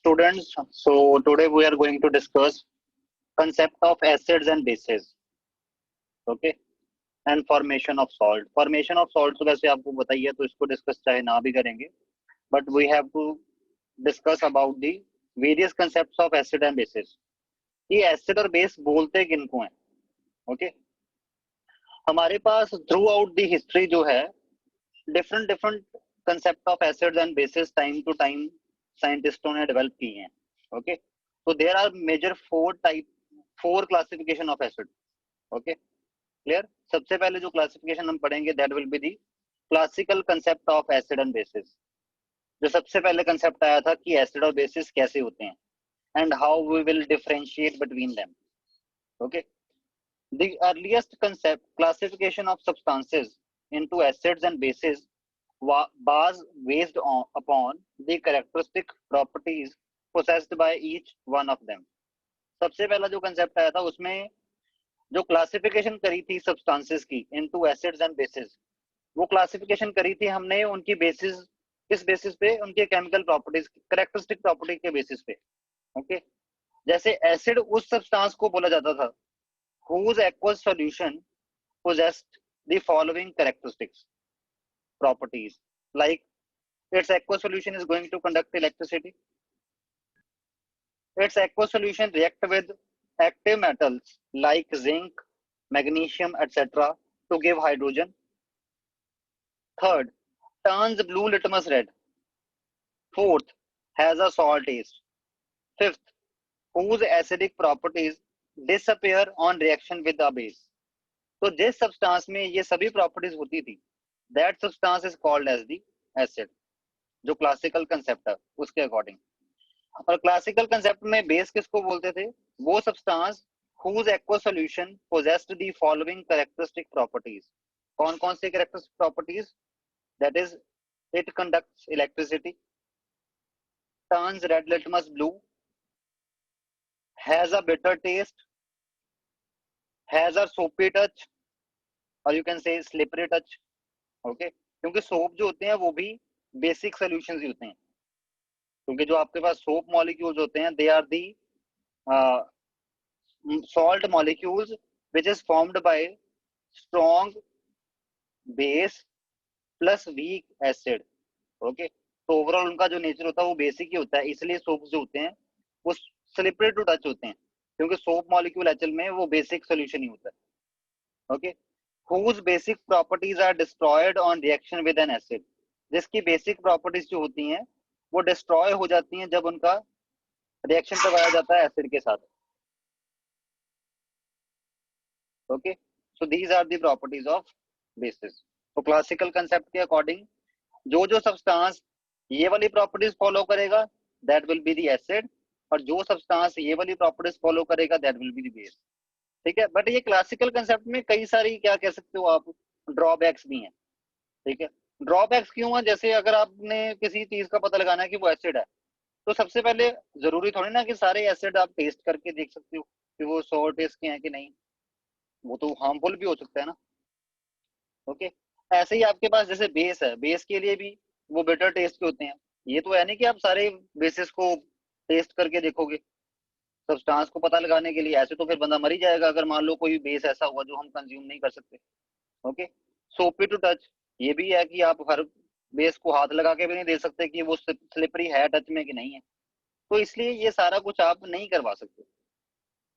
students, so today we are going to discuss concept of acids and bases, okay, and formation of salt. Formation of salt तो वैसे आपको बताइए तो इसको discuss चाहे ना भी करेंगे, but we have to discuss about the various concepts of acid and bases. ये acid और base बोलते किनको हैं, okay? हमारे पास थ्रू आउट द हिस्ट्री जो है different concept of acids and bases time to time साइंटिस्टों ने डेवलप की हैं, ओके? तो there are major four classification of acid, okay, clear? सबसे पहले जो क्लासिफिकेशन हम पढ़ेंगे that will be the classical concept of acid and bases. जो सबसे पहले कंसेप्ट आया था कि एसिड और बेसिस कैसे होते हैं and how we will differentiate between them, okay? The earliest concept classification of substances into acids and bases was based upon the characteristic properties possessed by each one of them. सबसे पहला जो concept आया था उसमें जो classification करी थी substances की इनटू एसिड्स एंड बेसिस, वो क्लासिफिकेशन करी थी हमने उनकी बेसिस, किस बेसिस पे? उनके केमिकल प्रॉपर्टीज, कैरेक्टरिस्टिक प्रॉपर्टी के बेसिस पे, ओके? जैसे एसिड उस सब्सटेंस को बोला जाता था whose aqueous solution possessed the following characteristics, properties, like its aqueous solution is going to conduct electricity, its aqueous solution react with active metals like zinc, magnesium, etc. to give hydrogen. Third, turns blue litmus red. Fourth, has a sour taste. Fifth, whose acidic properties disappear on reaction with the base. तो जिस substance में ये सभी properties होती थी that substance is called as the acid, जो classical concept है उसके अकॉर्डिंग। और क्लासिकल कंसेप्ट में बेस किसको बोलते थे? वो substance whose aqueous solution possessed the following characteristic properties. कौन कौन से characteristic properties? That is, it conducts electricity, turns red litmus blue, has a bitter taste, has a soapy touch, और you can से slippery touch, okay? क्योंकि soap जो होते हैं वो भी बेसिक सॉल्यूशंस ही होते हैं, क्योंकि जो आपके पास सोप मॉलिक्यूल्स होते हैं they are the salt molecules which is formed by strong base plus weak acid, okay? तो ओवरऑल उनका जो नेचर होता है वो बेसिक ही होता है, इसलिए सोप्स जो होते हैं वो स्लिपरी टू टच होते हैं, क्योंकि सोप मॉलिक्यूल एक्चुअल में वो बेसिक सॉल्यूशन ही होता है, okay? whose basic properties are destroyed on reaction with an acid, जिसकी बेसिक प्रॉपर्टीज जो होती हैं वो डिस्ट्रॉय हो जाती हैं जब उनका रिएक्शन करवाया जाता है एसिड के साथ, okay? So these are the properties of bases. तो क्लासिकल कंसेप्ट के अकॉर्डिंग जो जो सब्सटेंस ये वाली प्रॉपर्टीज फॉलो करेगा that will be the acid, और जो सब्सटेंस ये वाली प्रॉपर्टीज फॉलो करेगा that will be the base, ठीक है? बट ये क्लासिकल कंसेप्ट में कई सारी, क्या कह सकते हो आप, ड्रॉबैक्स भी हैं, ठीक है? ड्रॉबैक्स क्यों है? जैसे अगर आपने किसी चीज का पता लगाना है कि वो एसिड है, तो सबसे पहले जरूरी थोड़ी ना कि सारे एसिड आप टेस्ट करके देख सकते हो कि वो सोर टेस्ट के हैं कि नहीं, वो तो हार्मफुल भी हो सकता है ना, ओके? ऐसे ही आपके पास जैसे बेस है, बेस के लिए भी वो बिटर टेस्ट के होते हैं। ये तो है नहीं कि आप सारे बेसिस को टेस्ट करके देखोगे सब्सटेंस को पता लगाने के लिए, ऐसे तो फिर बंदा मर ही जाएगा अगर मान लो कोई बेस ऐसा हुआ जो हम कंज्यूम नहीं कर सकते, ओके? सोपी टू टच, ये भी है कि आप हर बेस को हाथ लगा के भी नहीं दे सकते कि वो स्लिपरी है टच में कि नहीं है, तो इसलिए ये सारा कुछ आप नहीं करवा सकते,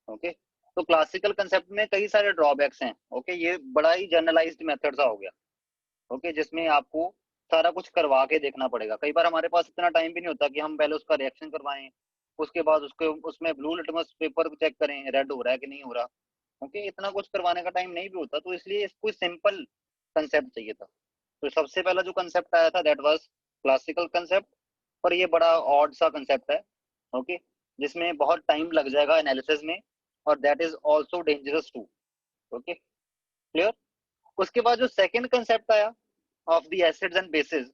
ओके? तो क्लासिकल कंसेप्ट में कई सारे ड्रॉबैक्स हैं, ओके? ये बड़ा ही जनरलाइज्ड मेथड सा हो गया, ओके? जिसमें आपको सारा कुछ करवा के देखना पड़ेगा। कई बार हमारे पास इतना टाइम भी नहीं होता कि हम पहले उसका रिएक्शन करवाएं, उसके बाद उसके उसमें ब्लू लिटमस पेपर चेक करें रेड हो रहा है कि नहीं हो रहा, ओके? इतना कुछ करवाने का टाइम नहीं भी होता, तो इसलिए इसको सिंपल कंसेप्ट चाहिए था। तो सबसे पहला जो कंसेप्ट आया था दैट वाज क्लासिकल कंसेप्ट, और ये बड़ा ऑड सा कंसेप्ट है, ओके? जिसमें बहुत टाइम लग जाएगा एनालिसिस में, और that is also dangerous too, okay? Clear? उसके बाद जो सेकंड कंसेप्ट आया of the acids and bases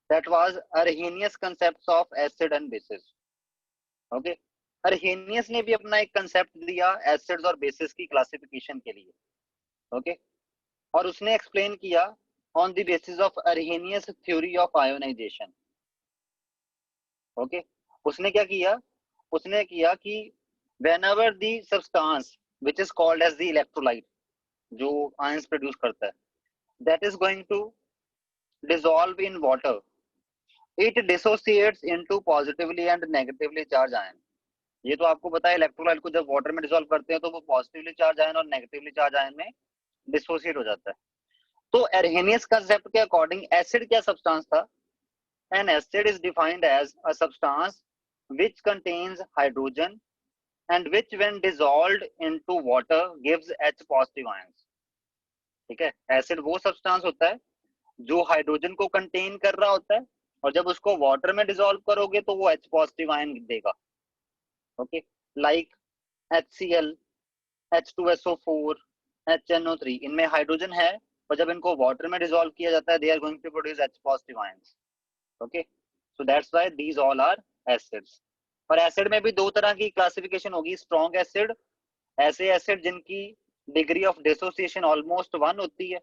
that was Arrhenius concepts of acid and bases, okay? Arrhenius ने भी अपना एक कंसेप्ट दिया एसिड्स और बेसिस की क्लासिफिकेशन के लिए, ओके? और उसने एक्सप्लेन किया on the basis of Arrhenius theory of ionization, okay? उसने क्या किया, उसने किया कि whenever the substance which is called as the electrolyte, जो आयंस प्रोड्यूस करता है, that is going to dissolve in water, it dissociates into positively and negatively charged ion. ये तो आपको पता है, इलेक्ट्रोलाइट को जब वाटर में डिसॉल्व करते हैं तो वो पॉजिटिवली चार्ज आयन और नेगेटिवली चार्ज आयन में डिसोसिएट हो जाता है। तो एर्हेनियस कंसेप्ट के अकॉर्डिंग एसिड क्या सब्सटेंस था? An acid is defined as a substance which contains hydrogen and which when dissolved into water gives H positive ions. ठीक है, एसिड वो सब्सटेंस होता है जो हाइड्रोजन को कंटेन कर रहा होता है और जब उसको वाटर में डिसॉल्व करोगे तो वो H पॉजिटिव आयन देगा। Okay, like HCl, H2SO4, HNO3, इनमें हाइड्रोजन है और जब इनको वाटर में डिसॉल्व किया जाता है they are going to produce H positive ions. Okay, so that's why these all are acids. और एसिड में भी दो तरह की क्लासिफिकेशन होगी, स्ट्रॉन्ग एसिड, ऐसे एसिड जिनकी डिग्री ऑफ डिसोसिएशन ऑलमोस्ट 1 होती है,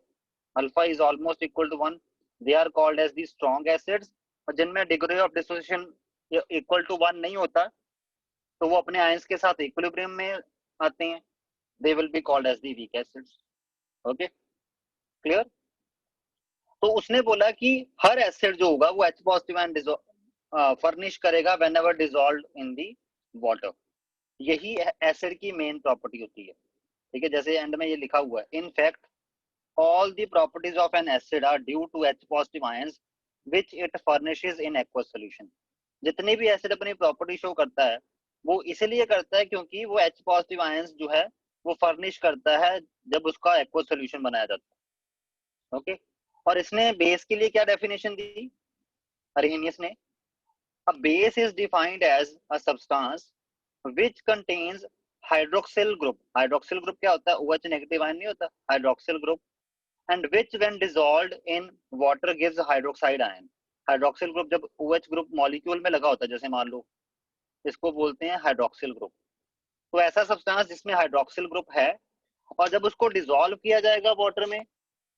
alpha is almost equal to 1, they are called as the strong acids. और जिनमें degree of dissociation equal to 1 नहीं होता तो वो अपने आयंस के साथ इक्विलिब्रियम में आते हैं, they will be called as the weak acids. Okay, clear? तो उसने बोला कि हर एसिड जो होगा वो H पॉजिटिव आयन फर्निश करेगा whenever dissolved in the water. यही एसिड की मेन प्रॉपर्टी होती है। ठीक है, जैसे एंड में ये लिखा हुआ है, in fact all the properties of an acid are due to H positive ions which it furnishes in aqueous solution. जितने भी एसिड अपनी प्रॉपर्टी शो करता है वो इसलिए करता है क्योंकि वो H पॉजिटिव आयंस जो है वो फर्निश करता है जब उसका एक्वस सॉल्यूशन बनाया जाता है। ओके, और इसने बेस के लिए क्या डेफिनेशन दी अरहेनियस ने? A base is defined as a substance which contains hydroxyl group. Hydroxyl group क्या होता है? OH नेगेटिव आयन नहीं होता, hydroxyl group, and which when dissolved in water gives hydroxide ion. Hydroxyl group जब OH group molecule में लगा होता है, जैसे मान लो इसको बोलते हैं हाइड्रोक्सिल ग्रुप। तो ऐसा सब्सटेंस जिसमें हाइड्रोक्सिल ग्रुप है और जब उसको डिसॉल्व किया जाएगा वाटर में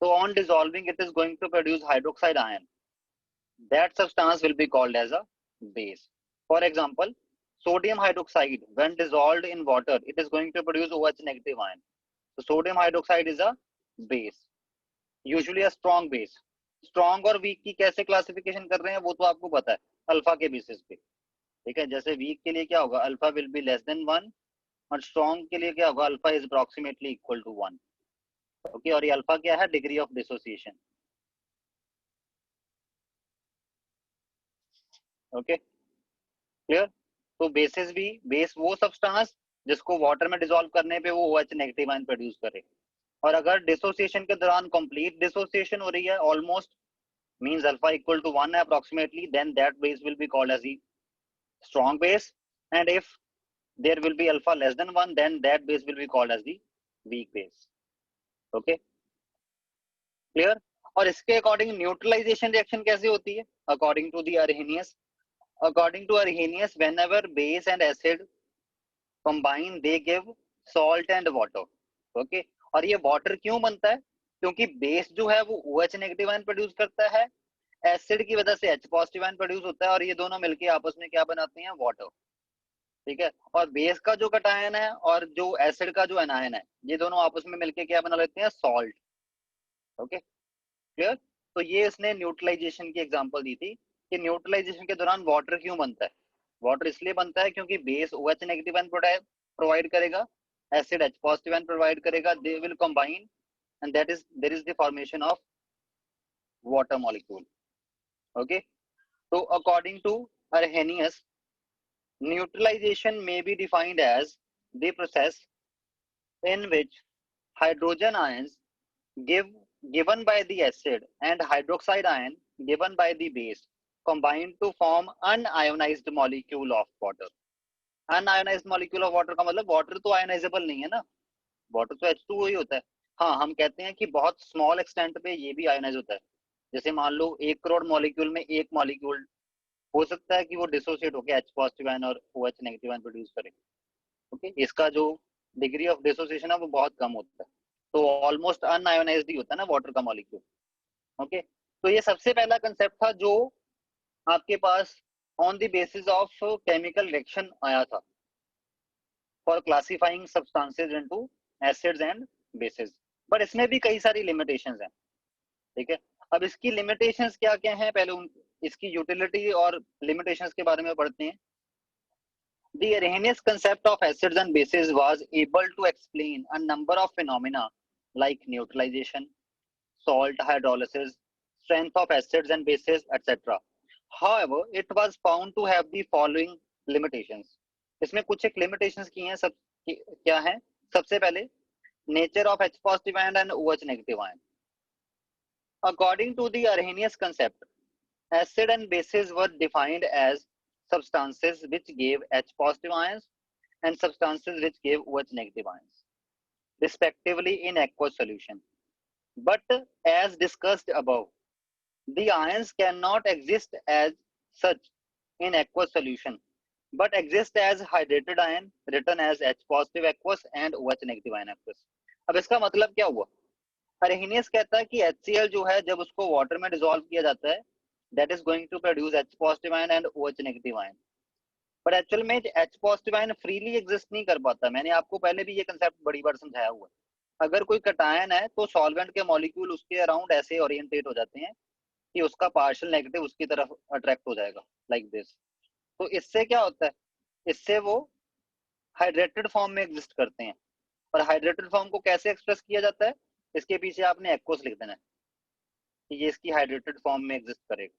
तो on dissolving it is going to produce hydroxide ion, that substance will be called as a base. For example sodium hydroxide when dissolved in water it is going to produce OH negative ion, so sodium hydroxide is a base, usually a strong base। Strong और week की कैसे classification कर रहे हैं वो तो आपको पता है, अल्फा के बेसिस पे। ठीक है, जैसे वीक के लिए क्या होगा, alpha will be less than 1, और स्ट्रॉन्ग के लिए क्या होगा, alpha is approximately equal to 1। Okay, और ये अल्फा क्या है? Degree of dissociation. Okay, clear? तो बेसिस भी, बेस वो सब्सटेंस जिसको वाटर में डिसॉल्व करने पे वो OH नेगेटिव आयन प्रोड्यूस करे, और अगर डिसोसिएशन के दौरान कंप्लीट डिसोसिएशन हो रही है almost, means alpha equal to 1 है approximately, then that base will be called as the strong base, and if there will be alpha less than 1 then that base will be called as the weak base. Okay, clear? और इसके according neutralisation reaction कैसे होती है according to the Arrhenius? According to Arrhenius whenever base and acid combine they give salt and water. Okay, और ये water क्यों बनता है? क्योंकि बेस जो है वो OH नेगेटिव आयन प्रोड्यूस करता है, एसिड की वजह से H पॉजिटिव आयन प्रोड्यूस होता है, और ये दोनों मिलके आपस में क्या बनाते हैं? वाटर। ठीक है, और बेस का जो कटायन है और जो एसिड का जो एनायन है ये दोनों आपस में मिलके क्या बना लेते हैं? सॉल्ट। Okay, clear? तो ये इसने न्यूट्रलाइजेशन की एग्जांपल दी थी कि न्यूट्रलाइजेशन के दौरान वाटर क्यों बनता है। वाटर इसलिए बनता है क्योंकि base OH negative ion provide करेगा, acid H positive ion provide करेगा, they will combine and that is there is the formation of water molecule. Okay, तो according to Arrhenius, neutralization may be defined as the process in which hydrogen ions given by the acid and hydroxide ion given by the base combine to form unionized molecule of water. Unionized molecule of water का मतलब water तो ionisable नहीं है ना, water तो H2O ही होता है। हाँ, हम कहते हैं कि बहुत स्मॉल एक्सटेंट पे ये भी आयनाइज होता है, जैसे मान लो 1 करोड़ मॉलिक्यूल में एक मॉलिक्यूल हो सकता है कि वो डिसोसिएट होकर H पॉजिटिव आयन और OH नेगेटिव आयन प्रोड्यूस करे। ओके, इसका जो डिग्री ऑफ डिसोसिएशन है वो बहुत कम होता है, तो ऑलमोस्ट अनआयोनाइज्ड ही होता है ना वाटर का मॉलिक्यूल। ओके, तो ये सबसे पहला कंसेप्ट था जो आपके pass on the basis of chemical reaction आया था for classifying substances into acids and basis, but इसमें भी कई सारी लिमिटेशंस हैं, ठीक है। अब इसकी लिमिटेशंस क्या क्या हैं, पहले इसकी यूटिलिटी और लिमिटेशंस के बारे में पढ़ते हैं। The Arrhenius concept of acids and bases was able to explain a number of phenomena like neutralization, salt hydrolysis, strength of acids and bases, etc. However, it was found to have the following limitations. इसमें कुछ एक limitations की हैं, सब क्या है? सबसे पहले nature of H positive ion and OH negative ion. According to the Arrhenius concept, acid and bases were defined as substances which gave H positive ions and substances which gave OH negative ions, respectively in aqueous solution. But as discussed above, the ions cannot exist as such in aqueous solution, but exist as hydrated ion written as H positive aqueous and OH negative ion aqueous. अब इसका मतलब क्या हुआ? अरेहिनियस कहता है कि HCl जो है जब उसको वाटर में डिसॉल्व किया जाता है, that is going to produce H positive ion and OH negative ion. पर एक्चुअल में H positive ion freely exist नहीं कर पाता। मैंने आपको पहले भी ये कंसेप्ट बड़ी बार समझाया हुआ है। अगर कोई कटायन है तो सॉल्वेंट के मॉलिक्यूल उसके अराउंड ऐसे ओरिएंटेट हो जाते हैं कि उसका पार्शियल नेगेटिव उसकी तरफ अट्रैक्ट हो जाएगा, लाइक दिस। तो इससे क्या होता है, इससे वो हाइड्रेटेड फॉर्म में एग्जिस्ट करते हैं। और हाइड्रेटेड फॉर्म को कैसे एक्सप्रेस किया जाता है, इसके पीछे आपने एक्वस लिख देना है कि ये इसकी हाइड्रेटेड फॉर्म में एग्जिस्ट करेगा।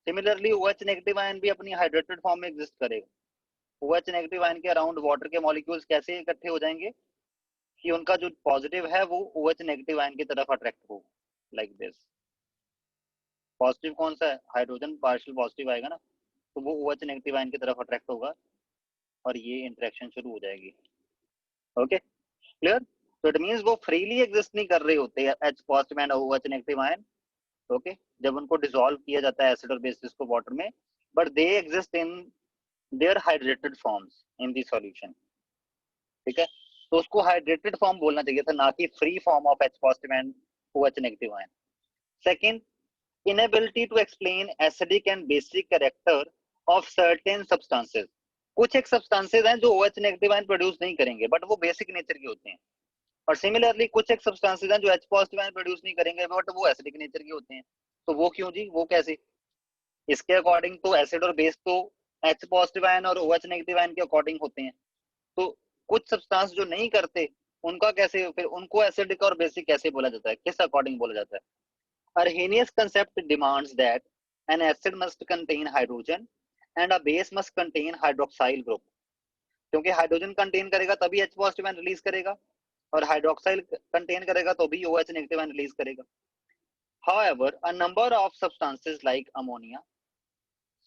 सिमिलरली OH नेगेटिव आयन भी अपनी हाइड्रेटेड फॉर्म में एग्जिस्ट करेगा। OH नेगेटिव आयन के अराउंड वाटर के मॉलिक्यूल्स कैसे इकट्ठे हो जाएंगे कि उनका जो पॉजिटिव है वो OH नेगेटिव आयन की तरफ अट्रैक्ट हो, लाइक दिस। पॉजिटिव कौन सा है, हाइड्रोजन पार्शियल पॉजिटिव आएगा ना, तो वो OH नेगेटिव आयन की तरफ अट्रैक्ट होगा और ये इंटरेक्शन शुरू हो जाएगी। Okay, clear? तो इट मींस वो फ्रीली एग्जिस्ट नहीं कर रहे होते H positive and OH negative ion, okay, जब उनको डिसॉल्व किया जाता है एसिड और बेसिस को वाटर में, but they exist in their hydrated forms in the solution, ठीक है। तो उसको हाइड्रेटेड फॉर्म बोलना चाहिए था, ना कि free form of H positive and OH negative ion. Second, inability to explain acidic and basic character of certain substances. कुछ एक सब्सटेंसेस हैं जो OH नेगेटिव आयन प्रोड्यूस नहीं करेंगे बट वो बेसिक नेचर के होते हैं, और सिमिलरली कुछ एक सब्सटेंसेस हैं जो H पॉजिटिव आयन प्रोड्यूस नहीं करेंगे बट वो एसिडिक नेचर के होते हैं। तो वो क्यों जी, वो कैसे? इसके अकॉर्डिंग तो एसिड और बेस तो H पॉजिटिव आयन और OH नेगेटिव आयन के अकॉर्डिंग होते हैं, तो कुछ सब्सटेंस जो नहीं करते उनका कैसे, फिर उनको एसिडिक और बेसिक कैसे बोला जाता है, किस अकॉर्डिंग बोला जाता है? Arrhenius concept demands that an acid must contain hydrogen and a base must contain hydroxyl group, क्योंकि हाइड्रोजन कंटेन करेगा तभी H पॉजिटिव आयन रिलीज करेगा और हाइड्रोक्साइल कंटेन करेगा तो भी OH नेगेटिव आयन रिलीज करेगा। However, a number of substances like ammonia,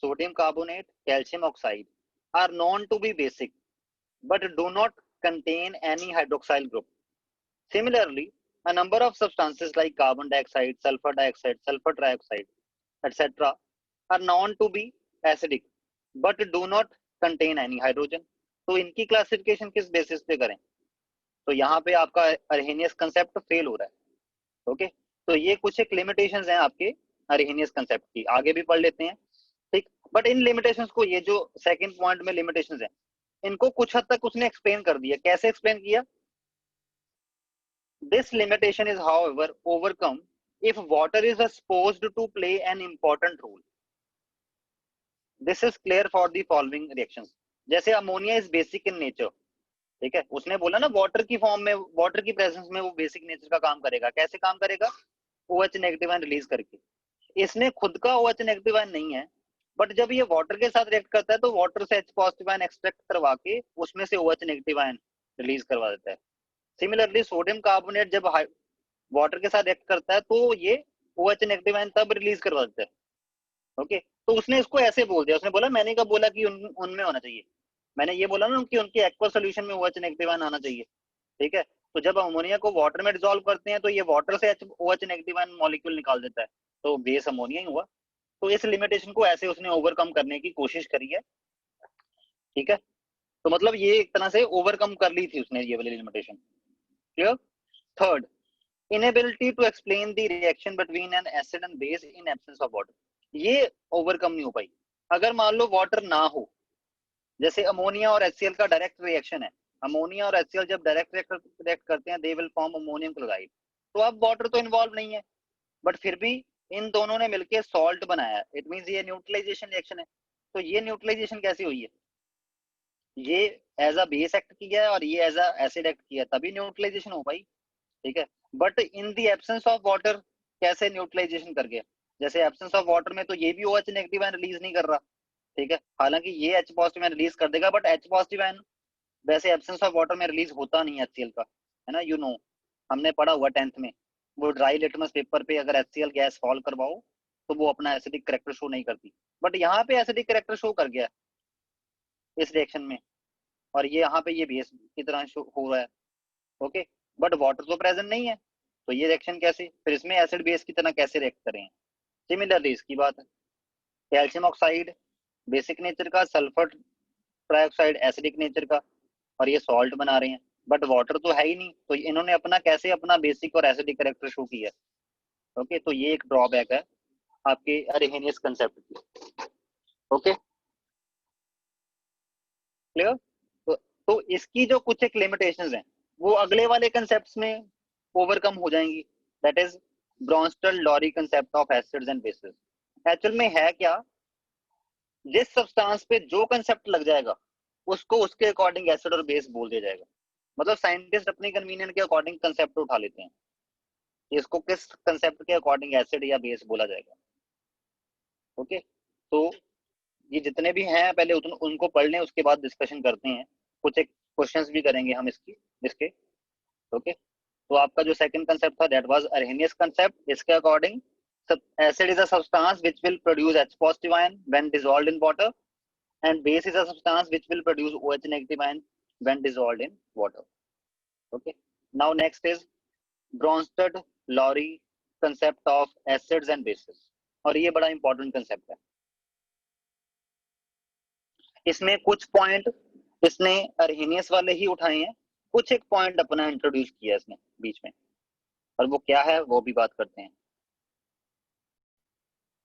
sodium carbonate, calcium oxide are known to be basic but do not contain any hydroxyl group. Similarly, a number of substances like carbon dioxide, sulfur trioxide, etc. are known to be acidic but do not contain any hydrogen. तो इनकी classification किस basis पे करें? तो यहाँ पे आपका Arrhenius concept fail हो रहा है। ओके, तो ये कुछ एक लिमिटेशंस हैं आपके अरहेनियस कंसेप्ट की, आगे भी पढ़ लेते हैं, ठीक। बट इन लिमिटेशंस को, ये जो सेकंड पॉइंट में लिमिटेशंस हैं, इनको कुछ हद तक उसने एक्सप्लेन कर दिया। कैसे एक्सप्लेन किया? This limitation is, however, overcome if water is supposed to play an important role. This is clear for the following reactions. जैसे ammonia is basic in nature, ठीक है, उसने बोला ना वाटर की फॉर्म में, वाटर की प्रेजेंस में वो बेसिक नेचर का काम करेगा। कैसे काम करेगा? OH नेगेटिव आयन रिलीज करके। इसने खुद का OH नेगेटिव आयन नहीं है, बट जब ये वाटर के साथ रिएक्ट करता है तो वाटर से H पॉजिटिव आयन एक्सट्रैक्ट करवा के उसमें से OH नेगेटिव आयन रिलीज करवा देता है। सिमिलरली सोडियम कार्बोनेट जब वाटर के साथ रिएक्ट करता है तो ये OH नेगेटिव आयन तब रिलीज करवा देता है। ओके, तो उसने इसको ऐसे बोल दिया, उसने बोला, मैंने कब बोला कि उनमें होना चाहिए? मैंने ये बोला ना कि उनके एक्वस सॉल्यूशन में OH नेगेटिव आयन आना चाहिए, ठीक है। तो जब अमोनिया को वाटर में डिसॉल्व करते हैं तो ये वाटर से OH नेगेटिव आयन मॉलिक्यूल निकाल देता है, तो बेस अमोनिया ही हुआ। तो इस लिमिटेशन को ऐसे उसने ओवरकम करने की कोशिश करी है, ठीक है। तो मतलब ये एक तरह से ओवरकम कर ली थी उसने ये वाली limitation, clear? Third, inability to explain the reaction between an acid and base in absence of water. ये ओवरकम नहीं हो पाई। अगर मान लो वाटर ना हो, जैसे अमोनिया और HCl का डायरेक्ट रिएक्शन है, अमोनिया और HCl जब डायरेक्ट रिएक्ट करते हैं they will form ammonium chloride, तो अब वाटर तो इन्वॉल्व नहीं है, बट फिर भी इन दोनों ने मिलकर सॉल्ट बनाया, इट मींस ये न्यूट्रलाइजेशन रिएक्शन है। तो ये न्यूट्रलाइजेशन कैसी हुई है, ये एज अ बेस एक्ट किया है और ये एज अ एसिड एक्ट किया है, तभी न्यूट्रलाइजेशन हो पाई, ठीक है। But in the absence of water कैसे न्यूट्रलाइजेशन कर गया, जैसे एब्सेंस ऑफ वाटर में तो ये भी OH नेगेटिव आयन रिलीज नहीं कर रहा, ठीक है, हालांकि ये H पॉजिटिव आयन रिलीज कर देगा, बट H पॉजिटिव आयन वैसे एब्सेंस ऑफ वाटर में रिलीज होता नहीं है HCl का, है ना, यू नो, हमने पढ़ा हुआ 10th में, वो ड्राई लिटमस पेपर पे अगर HCl गैस फॉल करवाओ तो वो अपना एसिडिक करेक्टर शो नहीं करती, बट यहाँ पे एसिडिक करेक्टर शो कर गया इस रिएक्शन में, और ये यहाँ पे ये बेस की तरह शो हो रहा है, ओके, बट वाटर तो प्रेजेंट नहीं है, तो ये रिएक्शन कैसे, फिर इसमें एसिड बेस की तरह कैसे रिएक्ट करें। सिमिलरली इसकी बात है, कैल्शियम ऑक्साइड बेसिक नेचर का, सल्फर ट्राइऑक्साइड एसिडिक नेचर का, और ये सॉल्ट बना रहे हैं, बट वाटर तो है ही नहीं, तो इन्होंने अपना कैसे अपना बेसिक और एसिडिक कैरेक्टर शो किया, ओके, तो ये एक ड्रॉबैक है आपके अरेहेनियस कंसेप्ट की, ओके, क्लियर। तो इसकी जो कुछ एक लिमिटेशंस हैं वो अगले वाले कंसेप्ट्स में ओवरकम हो जाएंगी, that is Bronsted Lowry concept of acids and bases. Actual में है क्या, जिस सब्सटेंस पे जो कंसेप्ट लग जाएगा उसको उसके अकॉर्डिंग एसिड और बेस बोल दिया जाएगा, मतलब साइंटिस्ट अपनी कन्वीनियंट के अकॉर्डिंग कंसेप्ट उठा लेते हैं, इसको किस कंसेप्ट के अकॉर्डिंग एसिड या बेस बोला जाएगा, ओके। तो ये जितने भी हैं पहले उनको पढ़ लें, उसके बाद डिस्कशन करते हैं, कुछ एक क्वेश्चंस भी करेंगे हम इसके, ओके। तो आपका जो सेकंड कंसेप्ट था दैट वाज अरहेनियस कंसेप्ट, इसके according acid is a substance which will produce H positive ion when dissolved in water, and base is a substance which will produce OH negative ion when dissolved in water, okay. Now next is Bronsted Lowry concept of acids and bases, और ये बड़ा important concept है, इसमें कुछ point इसने Arrhenius वाले ही उठाए हैं, कुछ एक पॉइंट अपना इंट्रोड्यूस किया इसने बीच में, और वो क्या है वो भी बात करते हैं।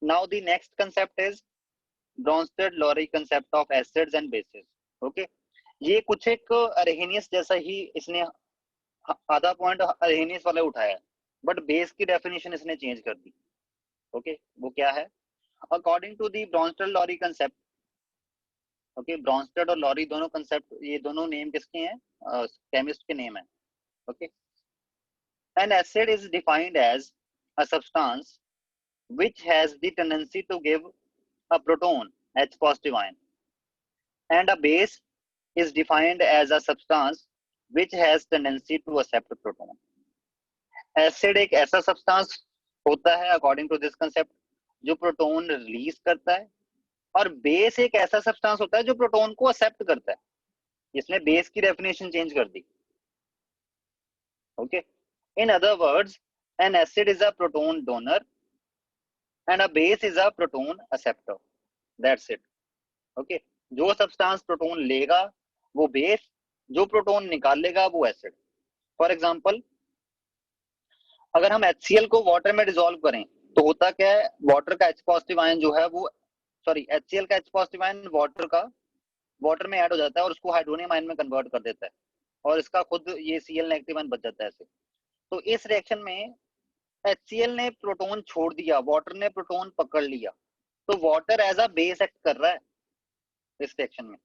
Now the next concept is Bronsted-Lowry concept of acids and bases, okay। ये कुछ एक अरहेनियस जैसा ही इसने आधा पॉइंट अरहेनियस वाला उठाया है, बट बेस की डेफिनेशन इसने चेंज कर दी, ओके। वो क्या है, according to the Bronsted Lowry concept, okay, Bronsted और लॉरी दोनों कंसेप्ट, ये दोनों नेम किसके हैं, केमिस्ट के नेम है, ओके। An acid is defined as a substance which has the tendency to give a proton H positive ion, and a base is defined as a substance which has tendency to accept proton. Acid एक ऐसा substance होता है according to this concept जो proton release करता है, और base एक ऐसा सब्सटेंस होता है जो प्रोटॉन को एक्सेप्ट करता है, इसने बेस की डेफिनेशन चेंज कर दी, okay. In other words an acid is a proton donor and a base is a proton acceptor, that's it, okay। जो सब्सटेंस प्रोटॉन लेगा वो बेस, जो प्रोटॉन निकालेगा वो एसिड। फॉर एग्जांपल अगर हम HCl को वाटर में डिसॉल्व करें तो होता क्या है, वाटर का H पॉजिटिव आयन जो है वो, सॉरी HCl का H पॉजिटिव आयन वाटर में ऐड हो जाता है और उसको हाइड्रोनियम आयन में कन्वर्ट कर देता है, और इसका खुद ये Cl नेगेटिव आयन बच जाता है ऐसे। तो इस रिएक्शन में HCl ने प्रोटॉन छोड़ दिया, वाटर ने प्रोटॉन पकड़ लिया, तो water as a base act कर रहा है इस रिएक्शन में,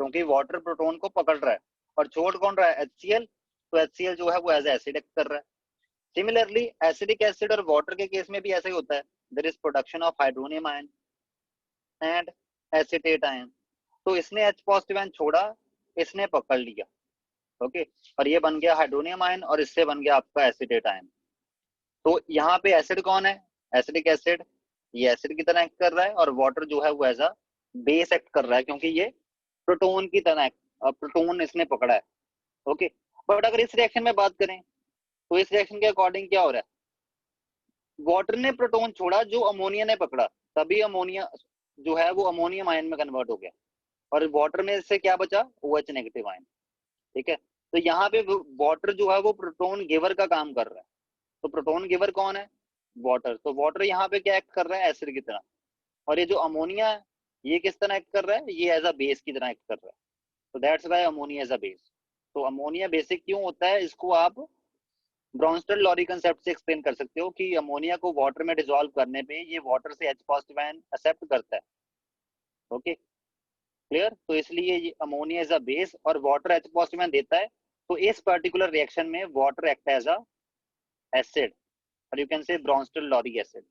क्योंकि वाटर प्रोटॉन को पकड़ रहा है और छोड़ कौन रहा है, HCl, तो HCl जो है वो एज एसिड एक्ट कर रहा है। सिमिलरली एसिडिक एसिड और वाटर के केस में भी ऐसा ही होता है, there is production of hydronium ion and acetate ion, तो इसने H पॉजिटिव आयन छोड़ा, इसने पकड़ लिया, ओके, और ये बन गया हाइड्रोनियम आयन और इससे बन गया आपका एसिटेट आयन। तो यहाँ पे एसिड कौन है, एसिडिक एसिड, ये एसिड की तरह एक्ट कर रहा है, और वाटर जो है वो एज अ बेस एक्ट कर रहा है क्योंकि ये प्रोटोन की तरह, प्रोटोन इसने पकड़ा है, ओके। बट अगर इस रिएक्शन में बात करें तो इस रिएक्शन के अकॉर्डिंग क्या हो रहा है, वाटर ने प्रोटोन छोड़ा जो अमोनिया ने पकड़ा, तभी अमोनिया जो है वो अमोनियम आयन में कन्वर्ट हो गया, और वाटर में से क्या बचा, OH नेगेटिव आयन, ठीक है। तो यहाँ पे वाटर जो है वो प्रोटोन गिवर का काम कर रहा है, तो प्रोटोन गिवर कौन है, वाटर, तो वाटर यहाँ पे क्या एक्ट कर रहा है, एसिड की तरह, और ये जो अमोनिया है ये किस तरह एक्ट कर रहा है, ये एज अ बेस की तरह एक्ट कर रहा है, तो that's why ammonia as a base. तो अमोनिया बेसिक क्यों होता है, इसको आप ब्रॉन्स्टल लॉरी कंसेप्ट से एक्सप्लेन कर सकते हो कि अमोनिया को वाटर में डिसॉल्व करने पे ये वाटर से H पॉजिटिव आयन एक्सेप्ट करता है। ओके क्लियर, तो इसलिए ये अमोनिया इज अ बेस और वाटर H पॉजिटिव आयन देता है, तो इस पर्टिकुलर रिएक्शन में water act as a acid और you can say Bronsted Lowry acid,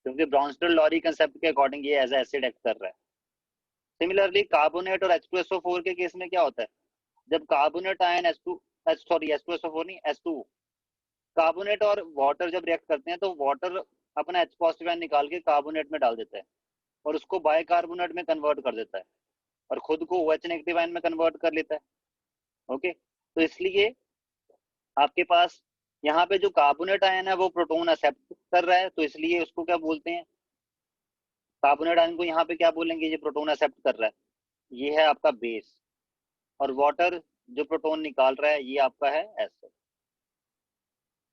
क्योंकि ब्रॉन्स्टल लॉरी कंसेप्ट के अकॉर्डिंग ये एज अ एसिड एक्ट कर रहा है। सिमिलरली कार्बोनेट और H2SO4 के केस में क्या होता है, जब कार्बोनेट आयन H2SO4 नहीं S2 कार्बोनेट और वाटर जब रिएक्ट करते हैं तो वाटर अपना H पॉजिटिव आयन निकाल के कार्बोनेट में डाल देता है और उसको बाइकार्बोनेट में कन्वर्ट कर देता है और खुद को OH नेगेटिव आयन में कन्वर्ट कर लेता है। ओके तो इसलिए आपके पास यहाँ पे जो कार्बोनेट आयन है वो प्रोटोन एक्सेप्ट कर रहा है, तो इसलिए उसको क्या बोलते हैं, कार्बोनेट आयन को यहाँ पे क्या बोलेंगे, ये प्रोटोन एक्सेप्ट कर रहा है, ये है आपका बेस, और वाटर जो प्रोटोन निकाल रहा है ये आपका है acid.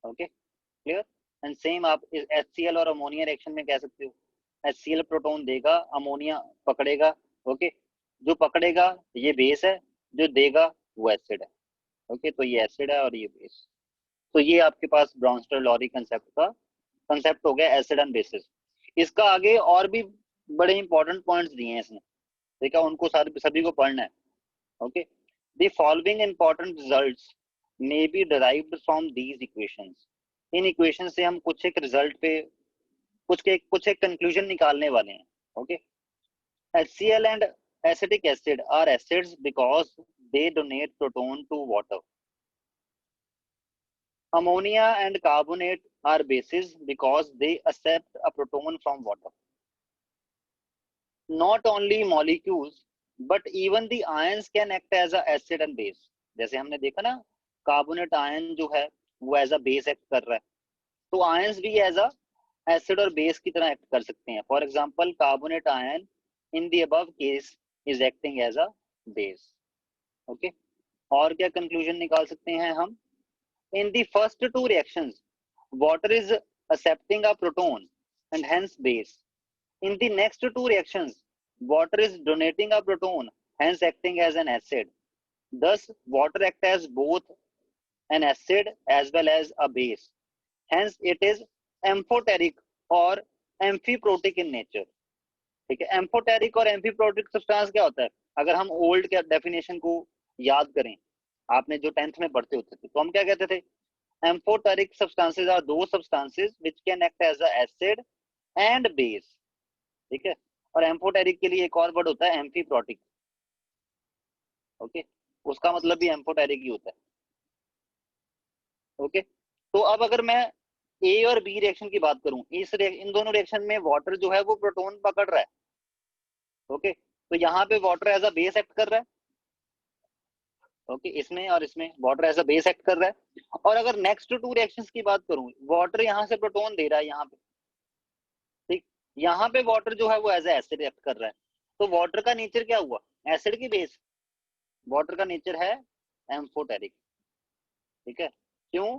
Okay clear, and same आप इस HCl और अमोनिया रिएक्शन में कह सकते हो, HCl प्रोटोन देगा, अमोनिया पकड़ेगा। ओके जो पकड़ेगा ये बेस है, जो देगा वो एसिड है। ओके तो ये एसिड है और ये बेस। तो ये आपके पास ब्रॉन्स्टर लॉरी कंसेप्ट हो गया एसिड एंड बेसिस। इसका आगे और भी बड़े इंपॉर्टेंट पॉइंट्स दिए हैं इसने, देखा उनको सारे सभी को पढ़ना है। Okay the following important results may be derived from these equations. In equation से हम कुछ एक रिजल्ट पे कुछ एक कंक्लूजन निकालने वाले हैं। Okay HCl and acetic acid are acids because they donate proton to water. Ammonia and carbonate are bases because they accept a proton from water. Not only molecules but even the ions can act as a acid and base. जैसे हमने देखा ना carbonate ion जो है वो as a base act कर रहा है, तो आयंस भी एज अ एसिड और बेस की तरह एक्ट कर सकते हैं। For example carbonate ion in the above case is acting as a base. Okay और क्या कंक्लूजन निकाल सकते हैं हम, in the first two reactions water is accepting a proton and hence base. In the next two reactions water is donating a proton, hence acting as an acid. Thus water acts as both an acid as well as a base, hence it is amphoteric और amphiprotic in nature। ठीक है, amphoteric और amphiprotic substance क्या होता है, अगर हम old के डेफिनेशन को याद करें, आपने जो 10th में पढ़ते होते थे, तो हम क्या कहते थे, amphoteric substances are those substances which can act as a acid and base. ठीक है, और एम्फोटेरिक के लिए एक और वर्ड होता है एम्फीप्रोटिक। ओके उसका मतलब भी एम्फोटेरिक ही होता है। ओके तो अब अगर मैं ए और बी रिएक्शन की बात करूं, इन दोनों रिएक्शन में वाटर जो है वो प्रोटोन पकड़ रहा है। ओके तो यहाँ पे water as a base act कर रहा है। ओके इसमें और इसमें water as a base act कर रहा है। और अगर नेक्स्ट टू रिएक्शंस की बात करूं, वाटर यहाँ से प्रोटोन दे रहा है यहाँ पे, ठीक, यहाँ पे वाटर जो है वो एज ए एसिड एक्ट कर रहा है। तो वाटर का नेचर क्या हुआ, एसिड की बेस, वाटर का नेचर है एम्फोटेरिक। ठीक है क्यों,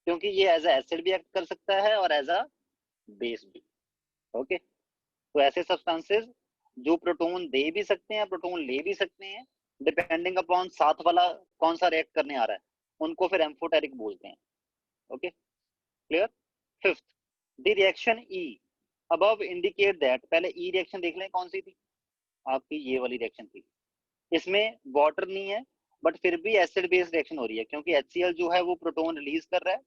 क्योंकि ये एज ए एसिड भी एक्ट कर सकता है और एज अ बेस भी। ओके तो ऐसे सब्सटेंसेस जो प्रोटोन दे भी सकते हैं प्रोटोन ले भी सकते हैं, डिपेंडिंग अपॉन साथ वाला कौन सा रिएक्ट करने आ रहा है, उनको फिर एम्फोटेरिक बोलते हैं। Okay clear. Fifth the reaction E above indicate that, पहले ई रिएक्शन देख लें कौन सी थी, आपकी ये वाली रिएक्शन थी, इसमें वाटर नहीं है बट फिर भी एसिड बेस रिएक्शन हो रही है, क्योंकि HCl जो है वो प्रोटोन रिलीज कर रहा है,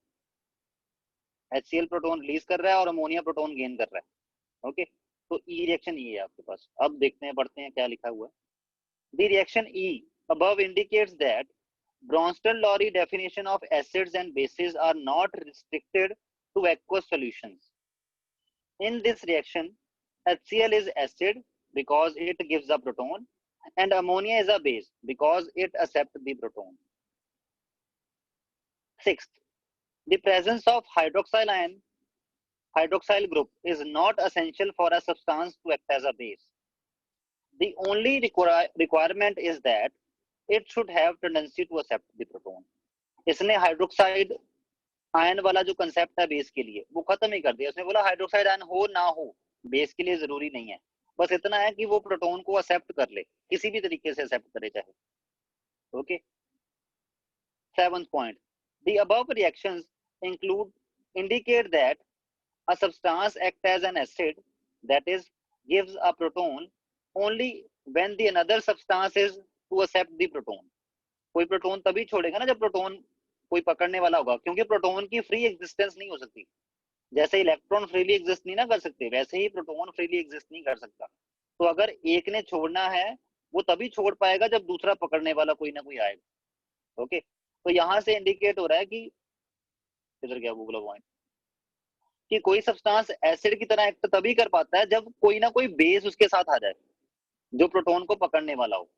HCl प्रोटोन रिलीज कर रहा है और अमोनिया प्रोटोन गेन कर रहा है। ओके तो ई रिएक्शन ये है आपके पास। अब देखते हैं, पढ़ते हैं क्या लिखा हुआ है। The reaction E above indicates that Bronsted-Lowry definition of acids and bases are not restricted to aqueous solutions. In this reaction, HCl is acid because it gives a proton, and ammonia is a base because it accepts the proton. Sixth, the presence of hydroxyl group is not essential for a substance to act as a base. The only requirement is that it should have tendency to accept the proton. इसने hydroxide ion वाला जो concept है base के लिए वो खत्म ही कर दिया, उसने बोला हाइड्रोक्साइड आयन हो ना हो बेस के लिए जरूरी नहीं है, बस इतना है कि वो प्रोटोन को एक्सेप्ट कर ले, किसी भी तरीके से एक्सेप्ट करे चाहे। Okay, 7th point, the above reactions include indicate that a substance acts as an acid, that is gives a proton only when the another substance is to accept the proton. कोई proton तभी छोड़ेगा ना जब proton कोई पकड़ने वाला होगा, क्योंकि प्रोटोन की फ्री एग्जिस्टेंस नहीं हो सकती। जैसे इलेक्ट्रॉन फ्रीली एग्जिस्ट नहीं ना कर सकते, वैसे ही प्रोटोन फ्रीली एग्जिस्ट नहीं कर सकता। तो अगर एक ने छोड़ना है वो तभी छोड़ पाएगा जब दूसरा पकड़ने वाला कोई ना कोई आएगा। ओके, तो यहां से इंडिकेट हो रहा है कि इधर क्या गूगल पॉइंट, कि कोई सब्सटेंस एसिड की तरह एक्ट तभी कर पाता है जब कोई ना कोई बेस उसके साथ आ जाए जो प्रोटोन को पकड़ने वाला हो।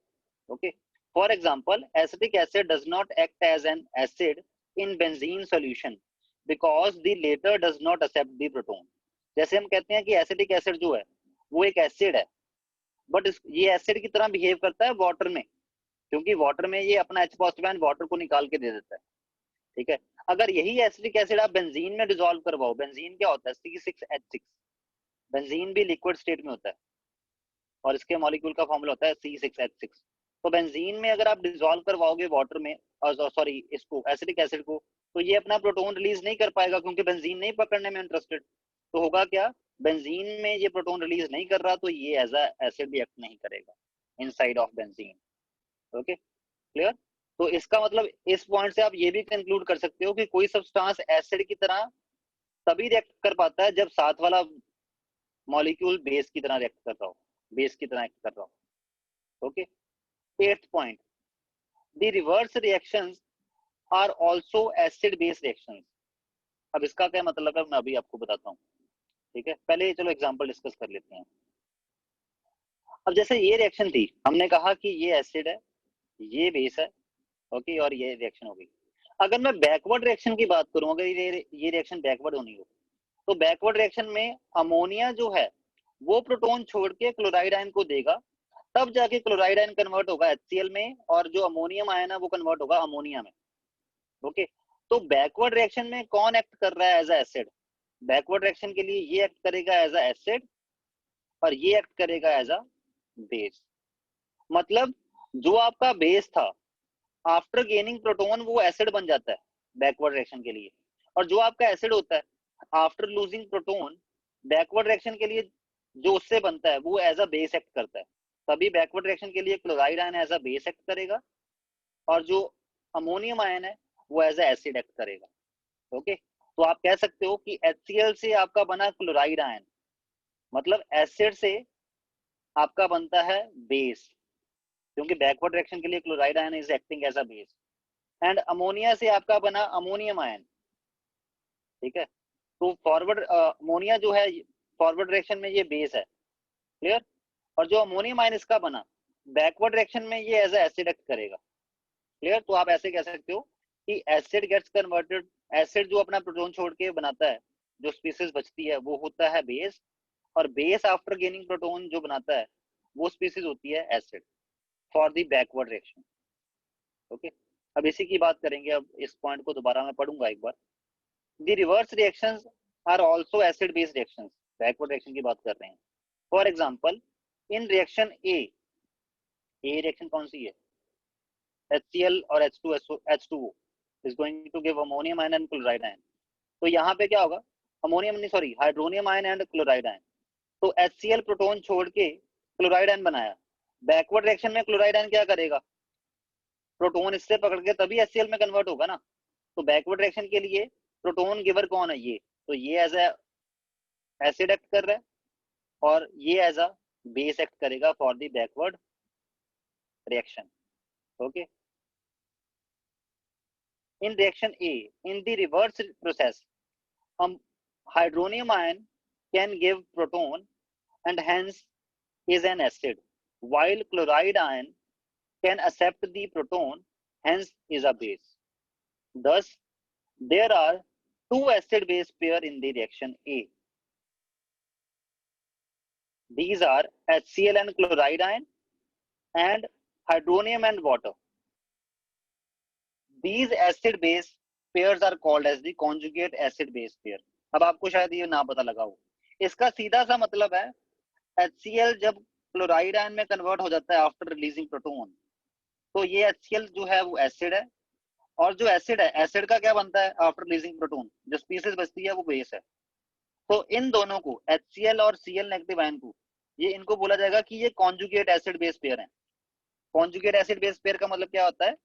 Okay, for example acetic acid does not act as an acid in benzene solution because the latter does not accept the proton. जैसे हम कहते हैं कि एसिटिक एसिड जो है वो एक एसिड है, बट ये एसिड की तरह बिहेव करता है वाटर में, क्योंकि वाटर में ये अपना H पॉजिटिव आयन वाटर को निकाल के दे देता है। ठीक है, अगर यही एसिटिक एसिड आप बेंजीन में डिसॉल्व करवाओ, बेंजीन क्या होता है, C6H6, बेंजीन भी लिक्विड स्टेट में होता है और इसके मॉलिक्यूल का फॉर्मूला होता है C6H6। तो बेंजीन में अगर आप डिसॉल्व करवाओगे वाटर में, सॉरी इसको एसिटिक एसिड को, तो ये अपना प्रोटोन रिलीज नहीं कर पाएगा क्योंकि बेंजीन नहीं पकड़ने में इंटरेस्टेड। तो होगा क्या, बेंजीन में ये प्रोटोन रिलीज नहीं कर रहा तो ये एज अ एसिड भी एक्ट नहीं करेगा inside of benzene. Okay, clear. तो इसका मतलब इस पॉइंट से आप ये भी कंक्लूड कर सकते हो कि कोई सब्सटेंस एसिड की तरह तभी रिएक्ट कर पाता है जब साथ वाला मॉलिक्यूल बेस की तरह रिएक्ट कर रहा हो, बेस की तरह एक्ट कर रहा हो। Okay, 8th point, the reverse reactions are also acid base reactions। अब इसका क्या मतलब है मैं अभी आपको बताता हूँ। ठीक है, पहले चलो एग्जांपल डिस्कस कर लेते हैं। अब जैसे ये रिएक्शन थी, हमने कहा कि ये एसिड है, ये बेस है, ओके, और ये रिएक्शन हो गई। अगर मैं बैकवर्ड रिएक्शन की बात करूं, अगर ये रिएक्शन बैकवर्ड होनी हो, तो बैकवर्ड रिएक्शन में अमोनिया जो है वो प्रोटोन छोड़ के क्लोराइड आयन को देगा, तब जाके क्लोराइड आयन कन्वर्ट होगा HCl में, और जो अमोनियम आयन है वो कन्वर्ट होगा अमोनिया में। ओके, तो बैकवर्ड रिएक्शन में कौन एक्ट कर रहा है as a acid, backward reaction के लिए ये एक्ट करेगा एज अ एसिड और ये एक्ट करेगा एज अ बेस। मतलब जो आपका बेस था आफ्टर गेनिंग प्रोटोन वो एसिड बन जाता है बैकवर्ड रिएक्शन के लिए, और जो आपका एसिड होता है after losing proton backward reaction के लिए जो उससे बनता है वो एज अ बेस एक्ट करता है। तभी बैकवर्ड रिएक्शन के लिए chloride ion as a base act करेगा और जो अमोनियम आयन है वो एज अ एसिड एक्ट करेगा। ओके, तो आप कह सकते हो कि HCl से आपका बना क्लोराइड आयन, मतलब एसिड से आपका बनता है बेस, क्योंकि बैकवर्ड रिएक्शन के लिए chloride ion is acting as a base, and ammonia से आपका बना अमोनियम आयन। ठीक है, तो फॉरवर्ड अमोनिया जो है फॉरवर्ड रिएक्शन में ये बेस है, क्लियर, और जो अमोनियम आयन इसका बना बैकवर्ड रिएक्शन में ये एज अ एसिड एक्ट करेगा। क्लियर, तो आप ऐसे कह सकते हो कि एसिड गेट्स कन्वर्टेड, एसिड जो अपना प्रोटोन छोड़ के बनाता है, जो स्पीसीज बचती है वो होता है बेस, और बेस आफ्टर गेनिंग प्रोटोन जो बनाता है वो स्पीसीज होती है acid for the backward reaction. Okay, अब इसी की बात करेंगे। अब इस पॉइंट को दोबारा मैं पढ़ूंगा एक बार। The reverse reactions are also acid based reactions, backward reaction की बात कर रहे हैं। For example in reaction a reaction कौन सी है, HCl और H2O is going to give ammonium ion and chloride ion। तो यहाँ पे क्या होगा, अमोनियम नहीं sorry hydronium ion and chloride ion. तो HCl प्रोटोन छोड़ के क्लोराइड आयन बनाया, बैकवर्ड रिएक्शन में क्लोराइड आयन क्या करेगा, प्रोटोन इससे पकड़ के तभी HCl में कन्वर्ट होगा ना। तो बैकवर्ड रिएक्शन के लिए प्रोटोन गिवर कौन है, ये, तो ये एज ए एसिड एक्ट कर रहा है और ये एज अ बेस एक्ट करेगा for the backward reaction. Okay, in reaction A, in the reverse process, hydronium ion can give proton and hence is an acid, while chloride ion can accept the proton, hence is a base. Thus, there are two acid-base pair in the reaction A. These are HCl and chloride ion and hydronium and water. These acid base pairs are called as the conjugate acid base pair। अब आपको शायद ये ना पता लगा हो, इसका सीधा सा मतलब है HCl जब क्लोराइड आयन में कन्वर्ट हो जाता है आफ्टर रिलीजिंग प्रोटोन, तो ये HCl जो है वो एसिड है, और जो एसिड है, एसिड का क्या बनता है आफ्टर रिलीजिंग प्रोटोन, जो स्पीसीज बचती है वो बेस है। तो इन दोनों को, HCl और Cl नेगेटिव आयन को, ये इनको बोला जाएगा कि ये कॉन्जुगेट एसिड बेस पेयर है। कॉन्जुगेट एसिड बेस पेयर का मतलब क्या होता है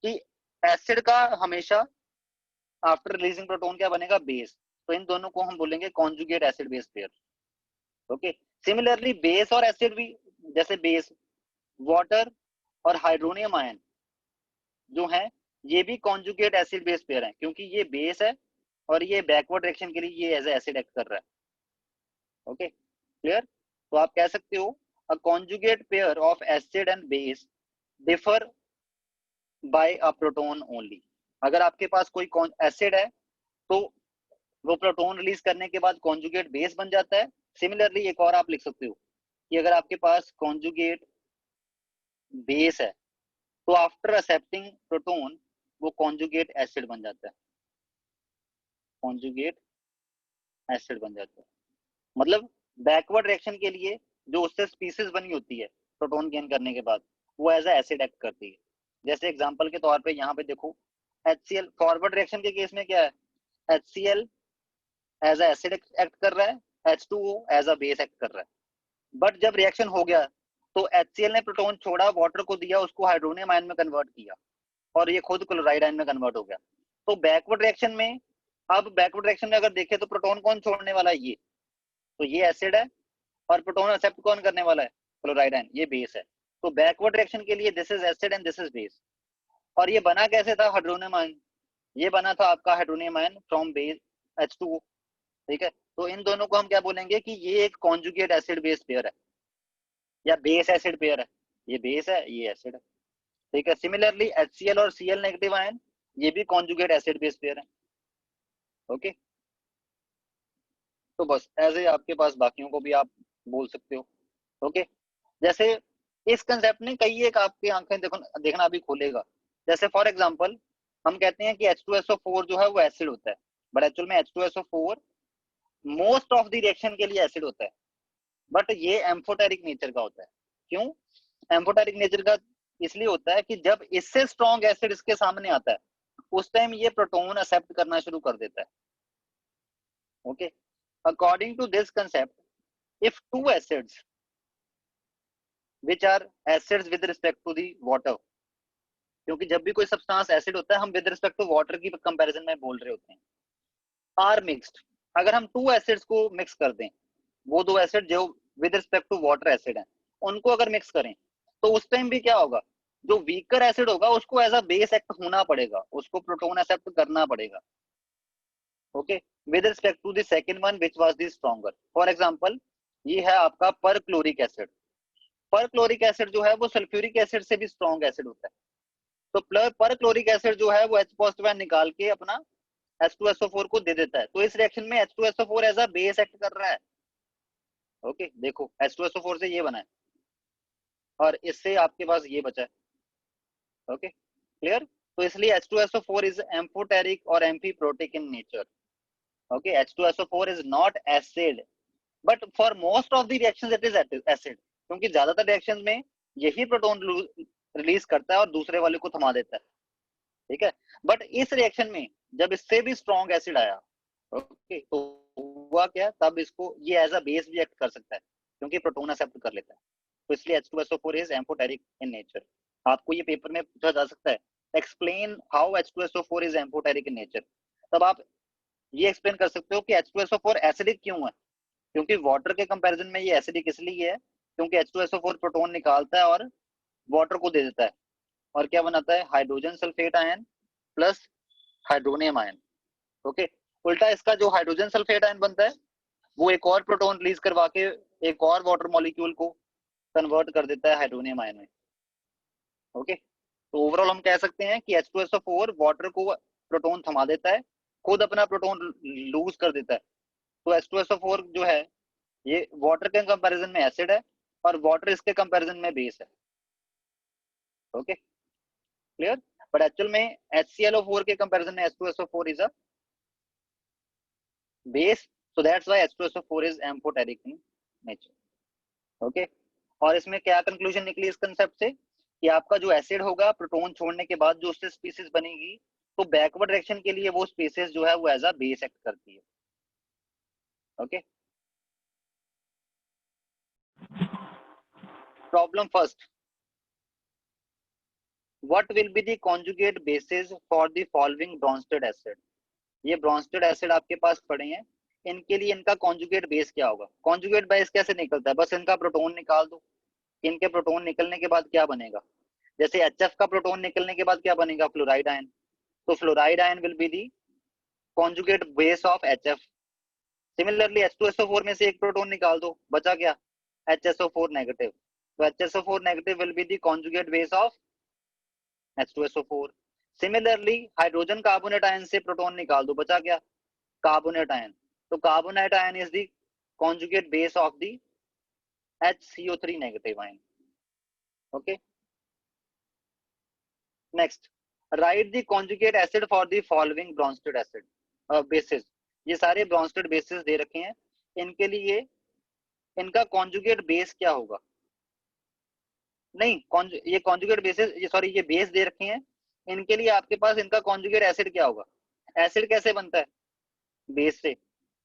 कि एसिड का हमेशा आफ्टर रिलीजिंग प्रोटोन क्या बनेगा, बेस। तो इन दोनों को हम बोलेंगे conjugate acid base pair. Okay, similarly base और एसिड भी, जैसे बेस वाटर और हाइड्रोनियम आयन जो है, ये भी कॉन्जुगेट एसिड बेस पेयर है, क्योंकि ये बेस है और ये बैकवर्ड रिएक्शन के लिए ये एज एसिड एक्ट कर रहा है। Okay, clear. तो आप कह सकते हो a conjugate pair of acid and base differ by a proton only. अगर आपके पास कोई एसिड है तो वो प्रोटोन रिलीज करने के बाद कॉन्जुगेट बेस बन जाता है। सिमिलरली एक और आप लिख सकते हो कि अगर आपके पास कॉन्जुगेट बेस है तो आफ्टर एक्सेप्टिंग प्रोटोन वो कॉन्जुगेट एसिड बन जाता है, कॉन्जुगेट एसिड बन जाता है। मतलब बैकवर्ड रिएक्शन के लिए जो उससे स्पीसीज बनी होती है प्रोटोन गेन करने के बाद, वो एज ए एसिड एक्ट करती है। जैसे एग्जांपल के तौर पे यहाँ पे देखो, HCl फॉरवर्ड रिएक्शन के केस में क्या है, HCl as a acid act कर रहा है, H2O as a base act कर रहा है। बट जब रिएक्शन हो गया तो HCl ने प्रोटोन छोड़ा, वाटर को दिया, उसको हाइड्रोनियम आयन में कन्वर्ट किया और ये खुद क्लोराइड आयन में कन्वर्ट हो गया। तो बैकवर्ड रिएक्शन में, अब बैकवर्ड रिएक्शन में अगर देखें तो प्रोटोन कौन छोड़ने वाला है, ये, तो ये एसिड है, और प्रोटोन एक्सेप्ट कौन करने वाला है, क्लोराइड आयन, ये बेस है। तो बैकवर्ड रिएक्शन के लिए this is acid and this is base. और ये बना कैसे था, हाइड्रोनियम आयन, ये बना था आपका hydronium ion from base H2O। ठीक है, तो इन दोनों को हम क्या बोलेंगे कि ये एक कॉन्जुगेट एसिड बेस पेयर है या बेस एसिड पेयर है। ये बेस है, ये एसिड है। ठीक है, सिमिलरली HCl और Cl नेगेटिव आयन, ये भी कॉन्जुगेट एसिड बेस पेयर है। ओके, तो बस ऐसे आपके पास बाकियों को भी आप बोल सकते हो। ओके, जैसे इस कंसेप्ट ने कई एक आपकी आंखें देखना अभी खोलेगा। जैसे फॉर एग्जांपल हम कहते हैं कि H2SO4 जो है वो एसिड होता है, बट एक्चुअल में H2SO4 most of the reaction के लिए एसिड होता है, बट ये एम्फोटेरिक नेचर का होता है। क्यों एम्फोटेरिक नेचर का, इसलिए होता है कि जब इससे स्ट्रॉन्ग एसिड इसके सामने आता है उस टाइम ये प्रोटोन एक्सेप्ट करना शुरू कर देता है। Okay, according to this concept if two acids which are acids with respect to the water, क्योंकि जब भी कोई सब्सटेंस एसिड होता है हम विद रिस्पेक्ट टू वाटर की कंपैरिजन में बोल रहे होते हैं, आर मिक्स्ड, अगर हम टू एसिड्स को मिक्स कर दें, वो दो एसिड जो with respect to water acid हैं उनको अगर मिक्स करें, तो उस टाइम भी क्या होगा, जो वीकर एसिड होगा उसको एज अ बेस एक्ट होना पड़ेगा, उसको प्रोटोन एक्सेप्ट करना पड़ेगा। Okay, with respect to the second one which was the stronger. For example ये है आपका perchloric acid. Perchloric acid जो है वो सल्फ्यूरिक एसिड से भी स्ट्रॉन्ग एसिड होता है। तो पर क्लोरिक एसिड जो है वो H पॉजिटिव आयन निकाल के अपना H2SO4 को दे देता है, तो इस रिएक्शन में H2SO4 as a base act कर रहा है। ओके, देखो H2SO4 से ये बना है और इससे आपके पास ये बचा है। Okay, clear. तो इसलिए H2SO4 इज एम्फोटेरिक और amphiprotic in nature. Okay, H2SO4 is not acid, but for most of the reactions it is acid, क्योंकि ज्यादातर रिएक्शंस में यही प्रोटोन रिलीज करता है और दूसरे वाले को थमा देता है। ठीक है, बट इस रिएक्शन में जब इससे भी स्ट्रॉन्ग एसिड आया, ओके, तो हुआ क्या, तब इसको ये एज अ बेस भी एक्ट कर सकता है क्योंकि प्रोटोन एक्सेप्ट कर लेता है। तो इसलिए H2SO4 is amphoteric in nature. आपको ये पेपर में पूछा जा सकता है, explain how H2SO4 is amphoteric in nature. तब आप ये एक्सप्लेन कर सकते हो कि H2SO4 एसिडिक क्यों है, क्योंकि वाटर के कंपैरिजन में ये एसिडिक इसलिए है क्योंकि H2SO4 प्रोटोन निकालता है और वाटर को दे देता है, और क्या बनाता है, hydrogen sulphate ion plus hydronium ion. Okay, उल्टा इसका जो हाइड्रोजन सल्फेट आयन बनता है वो एक और प्रोटोन रिलीज करवा के एक और वाटर मॉलिक्यूल को कन्वर्ट कर देता है हाइड्रोनियम आयन में। ओके, तो ओवरऑल हम कह सकते हैं कि H2SO4 वाटर को प्रोटोन थमा देता है, खुद अपना प्रोटोन लूज कर देता है। तो H2SO4 जो है ये वाटर के कंपैरिजन में एसिड है और वाटर इसके कंपैरिजन में बेस है। Okay, clear. बट एक्चुअल में HClO4 के कंपैरिजन में H2SO4 is a base, so that's why H2SO4 is amphoteric in nature. Okay और इसमें क्या कंक्लूजन निकली इस कंसेप्ट से कि आपका जो एसिड होगा प्रोटॉन छोड़ने के बाद जो उससे स्पीसीज बनेगी तो बैकवर्ड डायरेक्शन के लिए वो स्पीसीज जो है वो एज अ बेस एक्ट करती है। Okay problem first, what will be the conjugate basis for the following Brønsted acid. ये ब्रॉन्स्टेड एसिड आपके पास पड़े हैं, इनके लिए इनका कॉन्जुगेट बेस क्या होगा। कॉन्जुगेट बेस कैसे निकलता है, बस इनका प्रोटॉन निकाल दो, इनके प्रोटॉन निकलने के बाद क्या बनेगा, जैसे HF का प्रोटॉन निकलने के बाद क्या बनेगा, फ्लोराइड आयन, तो fluoride ion will be the conjugate base of HF। Similarly H2SO4 में से एक प्रोटॉन निकाल दो, बचा क्या, HSO4 नेगेटिव, तो HSO4 negative will be the conjugate base of H2SO4। Similarly hydrogen carbonate ion से प्रोटॉन निकाल दो, बचा क्या, कार्बोनेट आयन, तो carbonate ion is the conjugate base of the HCO3 negative ion. Okay next, right the conjugate acid for the following Brønsted acid basis. ये सारे Brønsted basis दे रखे हैं, इनके लिए इनका कॉन्जुगेट बेस क्या होगा, नहीं ये कॉन्जुगेट बेसिस, ये सॉरी ये बेस दे रखे हैं, इनके लिए आपके पास इनका कॉन्जुगेट एसिड क्या होगा। एसिड कैसे बनता है, बेस से,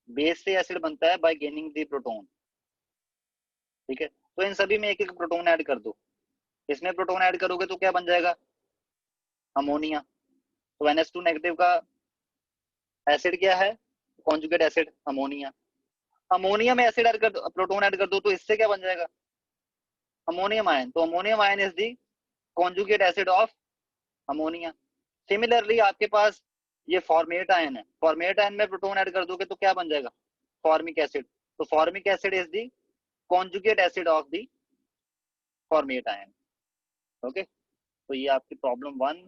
बेस से एसिड बनता है बाय गेनिंग द प्रोटॉन। ठीक है तो इन सभी में एक एक प्रोटॉन ऐड कर दो, इसमें प्रोटॉन ऐड करोगे तो क्या बन जाएगा, अमोनिया, तो NH2 नेगेटिव का एसिड क्या है, कॉन्जुगेट एसिड अमोनिया। अमोनिया में एसिड ऐड कर दो, प्रोटॉन ऐड कर दो तो इससे क्या बन जाएगा, अमोनियम आयन, तो ammonium ion is the conjugate acid of ammonia. Similarly आपके पास ये फॉर्मेट आयन है, फॉर्मेट आयन में प्रोटॉन ऐड कर दोगे तो क्या बन जाएगा, फॉर्मिक एसिड, तो formic acid is the conjugate acid of the format ion. Okay तो ये आपकी प्रॉब्लम वन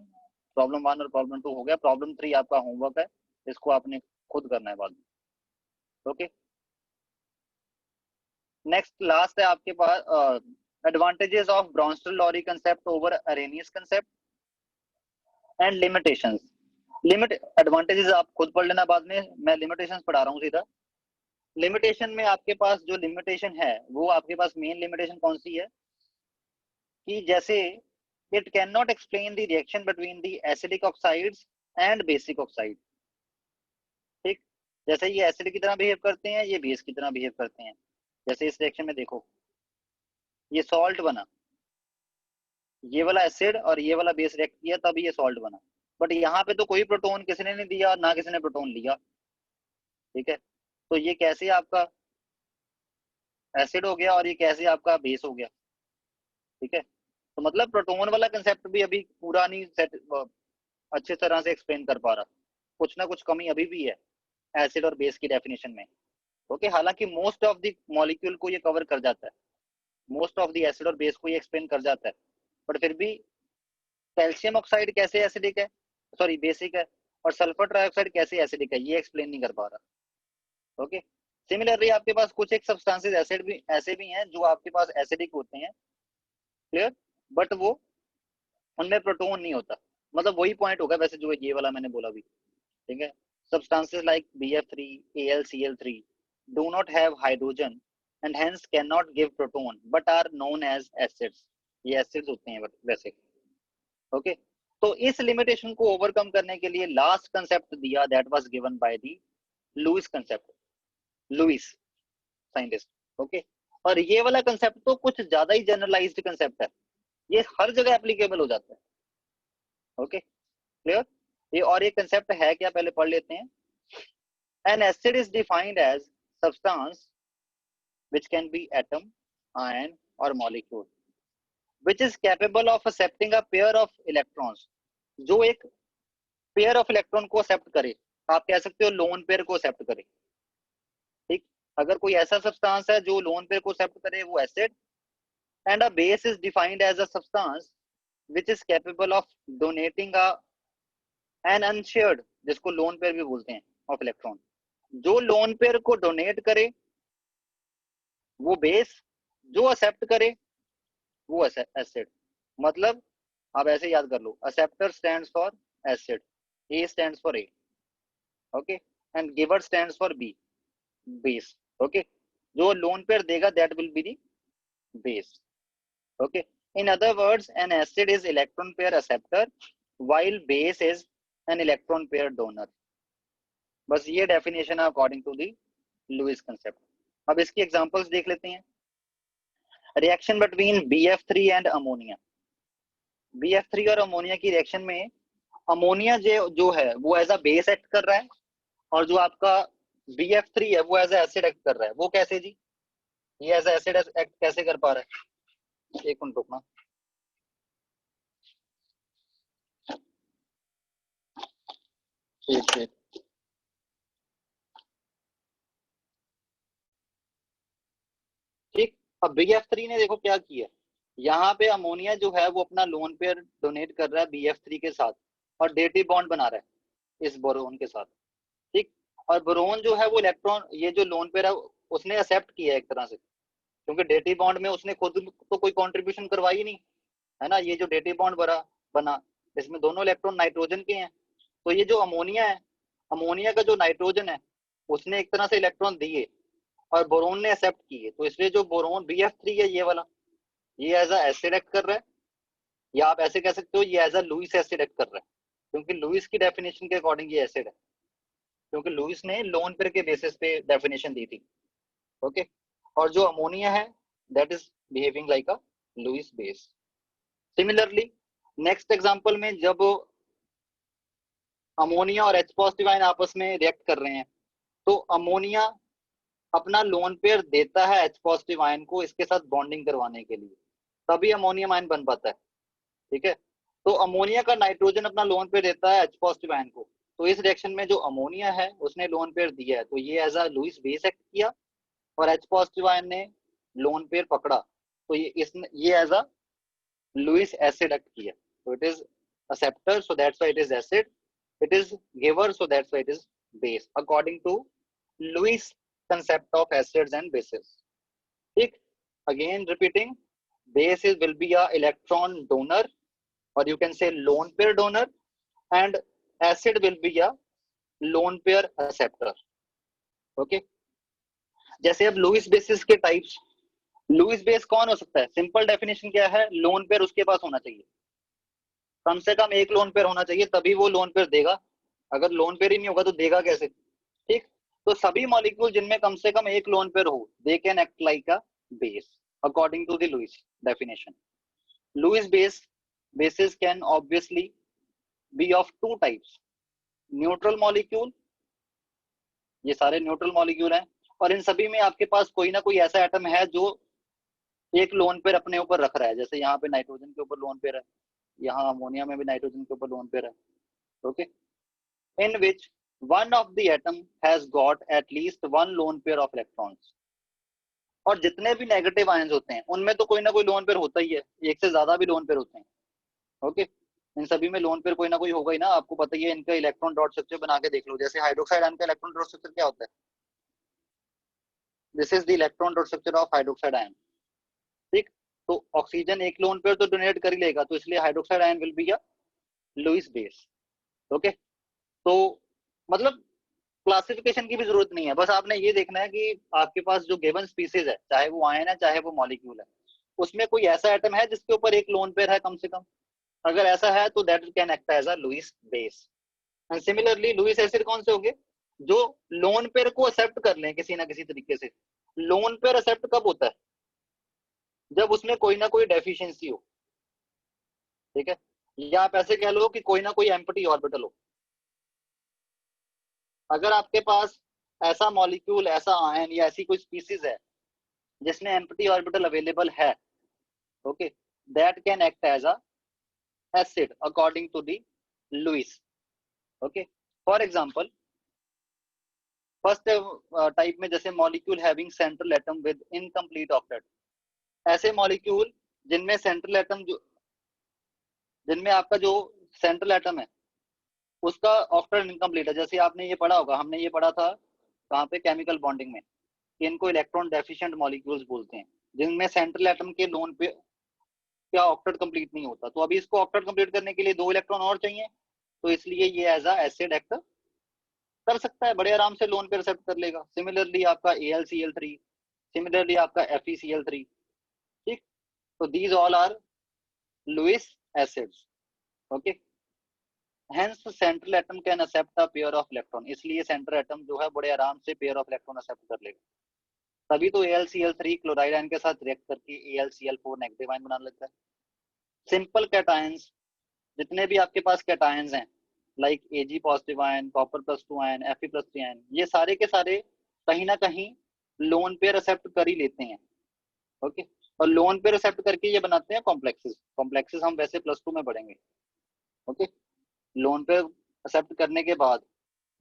और प्रॉब्लम 2 हो गया। प्रॉब्लम 3 आपका होमवर्क है, इसको आपने खुद करना है बाद में। ओके नेक्स्ट लास्ट है आपके पास advantages of Bronsted Lowry concept over Arrhenius concept and limitations. Limit advantages आप खुद पढ़ लेना, बाद में मैं लिमिटेशंस पढ़ा रहा हूँ सीधा। लिमिटेशन में आपके पास जो लिमिटेशन है वो आपके पास मेन लिमिटेशन कौन सी है कि जैसे it can not explain the reaction between the acidic oxides and basic oxide. ठीक जैसे ये एसिड की तरह बिहेव करते हैं, ये बेस की तरह बिहेव करते हैं। जैसे इस रिएक्शन में देखो ये सॉल्ट बना, ये वाला एसिड और ये वाला बेस रिएक्ट किया तब ये सॉल्ट बना, बट यहाँ पे तो कोई प्रोटोन किसी ने नहीं दिया और ना किसी ने प्रोटोन लिया। ठीक है तो ये कैसे आपका एसिड हो गया और ये कैसे आपका बेस हो गया। ठीक है तो मतलब प्रोटोन वाला कंसेप्ट भी अभी पूरा नहीं सेट अच्छे तरह से एक्सप्लेन कर पा रहा, कुछ ना कुछ कमी अभी भी है एसिड और बेस की डेफिनेशन में। ओके हालांकि मोस्ट ऑफ द मॉलिक्यूल को ये कवर कर जाता है, मोस्ट ऑफ द एसिड और बेस को ये एक्सप्लेन कर जाता है, बट फिर भी कैल्शियम ऑक्साइड कैसे एसिडिक है, सॉरी बेसिक है, और सल्फर ट्राइऑक्साइड कैसे एसिडिक है ये एक्सप्लेन नहीं कर पा रहा। ओके सिमिलरली आपके पास कुछ एक सब्सटेंसेस एसिड भी ऐसे भी हैं जो आपके पास एसिडिक होते हैं, क्लियर, बट वो उनमें प्रोटोन नहीं होता, मतलब वही पॉइंट होगा वैसे जो ये वाला मैंने बोला भी। ठीक है substances like BF3 AlCl3 do not have hydrogen and hence cannot give proton but are known as acids, ये acids होते हैं वैसे। ओके तो इस लिमिटेशन को ओवरकम करने के लिए लास्ट कंसेप्ट दिया that was given by the Lewis concept, Lewis scientist. Okay और ये वाला कंसेप्ट तो कुछ ज्यादा ही जनरलाइज्ड कंसेप्ट है, ये हर जगह एप्लीकेबल हो जाता है। ओके क्लियर, ये और ये कंसेप्ट है क्या पहले पढ़ लेते हैं। An acid is defined as substance which can be atom, ion or molecule which is capable of accepting a pair of electrons, जो एक पेयर ऑफ इलेक्ट्रॉन को एक्सेप्ट करे, आप कह सकते हो लोन पेयर को एक्सेप्ट करे। ठीक अगर कोई ऐसा सब्सटेंस है जो लोन पेयर को एक्सेप्ट करे वो acid, and a base is defined as a substance which is capable of donating a an unshared, जिसको लोन पेयर भी बोलते हैं, ऑफ इलेक्ट्रॉन, जो लोन पेयर को डोनेट करे वो बेस, जो एक्सेप्ट करे वो एसिड। मतलब आप ऐसे याद कर लो, acceptor stands for acid, A stands for A, okay, and giver stands for B, base. Okay जो लोन पेयर देगा that will be the base. Okay, in other words, an acid is electron pair acceptor while base is an electron pair donor. बस ये definition है according to the Lewis concept. अब इसकी examples देख लेते हैं. Reaction between BF3 and ammonia. BF3 और ammonia की रिएक्शन में अमोनिया जो है वो एज अ बेस एक्ट कर रहा है, और जो आपका BF3 है वो एज अ एसिड एक्ट कर रहा है. वो कैसे जी, ये एज अ एसिड एक्ट कैसे कर पा रहा है? एक मिनट रुकना. ठीक. ठीक, अब BF3 ने देखो क्या किया, यहाँ पे अमोनिया जो है वो अपना लोन पेयर डोनेट कर रहा है BF3 के साथ और डेटिव बॉन्ड बना रहा है इस बोरोन के साथ. ठीक, और बोरोन जो है वो इलेक्ट्रॉन, ये जो लोन पेयर है उसने एक्सेप्ट किया एक तरह से, क्योंकि डेटिव बॉन्ड में उसने खुद तो कोई कंट्रीब्यूशन करवाई नहीं है ना. ये जो डेटिव बॉन्ड बना इसमें दोनों इलेक्ट्रॉन नाइट्रोजन के हैं. तो ये जो अमोनिया है, अमोनिया का जो नाइट्रोजन है उसने एक तरह से इलेक्ट्रॉन दिए और बोरोन ने एक्सेप्ट किए. तो इसलिए जो बोरोन BF3 है ये वाला, ये एज अ एसिड एक्ट कर रहा है, या आप ऐसे कह सकते हो ये as a Lewis acid act कर रहा है, क्योंकि लुईस की डेफिनेशन के अकॉर्डिंग ये एसिड है, क्योंकि लुईस ने लोन पेयर के बेसिस पे डेफिनेशन दी थी. ओके, और जो अमोनिया है that is behaving like a Lewis base. Similarly next example में जब अमोनिया और H पॉजिटिव आयन आपस में रिएक्ट कर रहे हैं, तो अमोनिया अपना लोन पेयर देता है H पॉजिटिव आयन को इसके साथ बॉन्डिंग करवाने के लिए, तभी अमोनियम आयन बन पाता है. ठीक है, तो अमोनिया का नाइट्रोजन अपना लोन पेयर देता है H पॉजिटिव आयन को. तो इस रिएक्शन में जो अमोनिया है उसने लोन पेयर दिया है, तो ये as a Lewis base act किया और H पॉजिटिव आयन ने लोन पेयर पकड़ा, तो ये as a Lewis acid act किया. तो it is acceptor, so that's why it is acid. It is giver, so that's why it is base, according to Lewis concept of acids and bases. ठीक, again repeating, base will be a electron donor, or you can say lone pair donor, and acid will be a lone pair acceptor. Okay, जैसे अब Lewis basis के types, Lewis base कौन हो सकता है? Simple definition क्या है, lone pair उसके पास होना चाहिए, कम से कम एक लोन पेयर होना चाहिए, तभी वो लोन पेयर देगा. अगर लोन पेयर ही नहीं होगा तो देगा कैसे? ठीक, तो सभी मॉलिक्यूल जिनमें कम से कम एक लोन पेयर हो, they can act like a base according to the Lewis definition. Lewis bases can obviously be of two types, neutral molecule, ये सारे न्यूट्रल मॉलिक्यूल हैं, और इन सभी में आपके पास कोई ना कोई ऐसा एटम है जो एक लोन पेयर अपने ऊपर रख रहा है. जैसे यहाँ पे नाइट्रोजन के ऊपर लोन पेयर है, यहाँ अमोनिया में भी नाइट्रोजन के ऊपर लोन पेयर है. Okay, in which one of the atom has got at least one lone pair of electrons. और जितने भी नेगेटिव आयंस होते हैं उनमें तो कोई ना कोई लोन पेयर होता ही है, एक से ज्यादा भी लोन पेयर होते हैं. ओके, इन सभी में लोन पेयर कोई ना कोई होगा ही ना. आपको पता ही है, इनका इलेक्ट्रॉन डॉट स्ट्रक्चर बना के देख लो. जैसे हाइड्रोक्साइड आयन का इलेक्ट्रॉन डॉट स्ट्रक्चर क्या होता है? This is the electron dot structure of hydroxide ion. ठीक, तो ऑक्सीजन एक लोन पेयर तो डोनेट कर ही लेगा, तो इसलिए hydroxide ion will be a Lewis base. Okay, तो मतलब क्लासिफिकेशन की भी जरूरत नहीं है, बस आपने ये देखना है कि आपके पास जो गिवन स्पीसीज है, चाहे वो आयन है चाहे वो मॉलिक्यूल है, उसमें कोई ऐसा एटम है जिसके ऊपर एक लोन पेयर है कम से कम. अगर ऐसा है तो that can act as a Lewis base. And similarly Lewis acid कौन से होंगे? जो लोन पेयर को एक्सेप्ट कर लें किसी ना किसी तरीके से. लोन पेयर एक्सेप्ट कब होता है? जब उसमें कोई ना कोई डेफिशिएंसी हो. ठीक है, या आप ऐसे कह लो कि कोई ना कोई एम्प्टी ऑर्बिटल हो. अगर आपके पास ऐसा मॉलिक्यूल, ऐसा आयन या ऐसी कोई स्पीसीज है जिसमें एम्प्टी ऑर्बिटल अवेलेबल है, okay, that can act as a acid according to the Lewis. Okay, for example first type में जैसे molecule having central atom with incomplete octet. ऐसे मॉलिक्यूल जिनमें सेंट्रल एटम जिनमें आपका जो सेंट्रल एटम है उसका ऑक्टेट इनकम्प्लीट है. जैसे आपने ये पढ़ा होगा, हमने ये पढ़ा था कहाँ पे, केमिकल बॉन्डिंग में, कि इनको इलेक्ट्रॉन डेफिशिएंट मॉलिक्यूल्स बोलते हैं, जिनमें सेंट्रल एटम के लोन पे क्या ऑक्टेट कंप्लीट नहीं होता. तो अभी इसको ऑक्टेट कंप्लीट करने के लिए 2 इलेक्ट्रॉन और चाहिए, तो इसलिए ये एज अ एसिड एक्ट कर सकता है, बड़े आराम से लोन पे एक्सेप्ट कर लेगा. सिमिलरली आपका AlCl3, सिमिलरली आपका FeCl3. So these all are Lewis acids. Okay. Hence central atom can accept a pair of electron. इसलिए central atom जो है बड़े आराम से pair of electron accept कर लेगा. तभी तो AlCl3 क्लोराइड आयन के साथ रिएक्ट करके AlCl4 नेगेटिव आयन बना लेता है. सिंपल कैटायंस जितने भी आपके पास कैटायंस हैं, like Ag positive ion, copper +2 ion, Fe+3 ion, ये सारे के सारे कहीं ना कहीं लोन पेयर एक्सेप्ट कर ही लेते हैं. ओके. और लोन पेयर एक्सेप्ट करके ये बनाते हैं कॉम्प्लेक्सेस. कॉम्प्लेक्सेस हम वैसे +2 में पढ़ेंगे. ओके. लोन पेयर एक्सेप्ट करने के बाद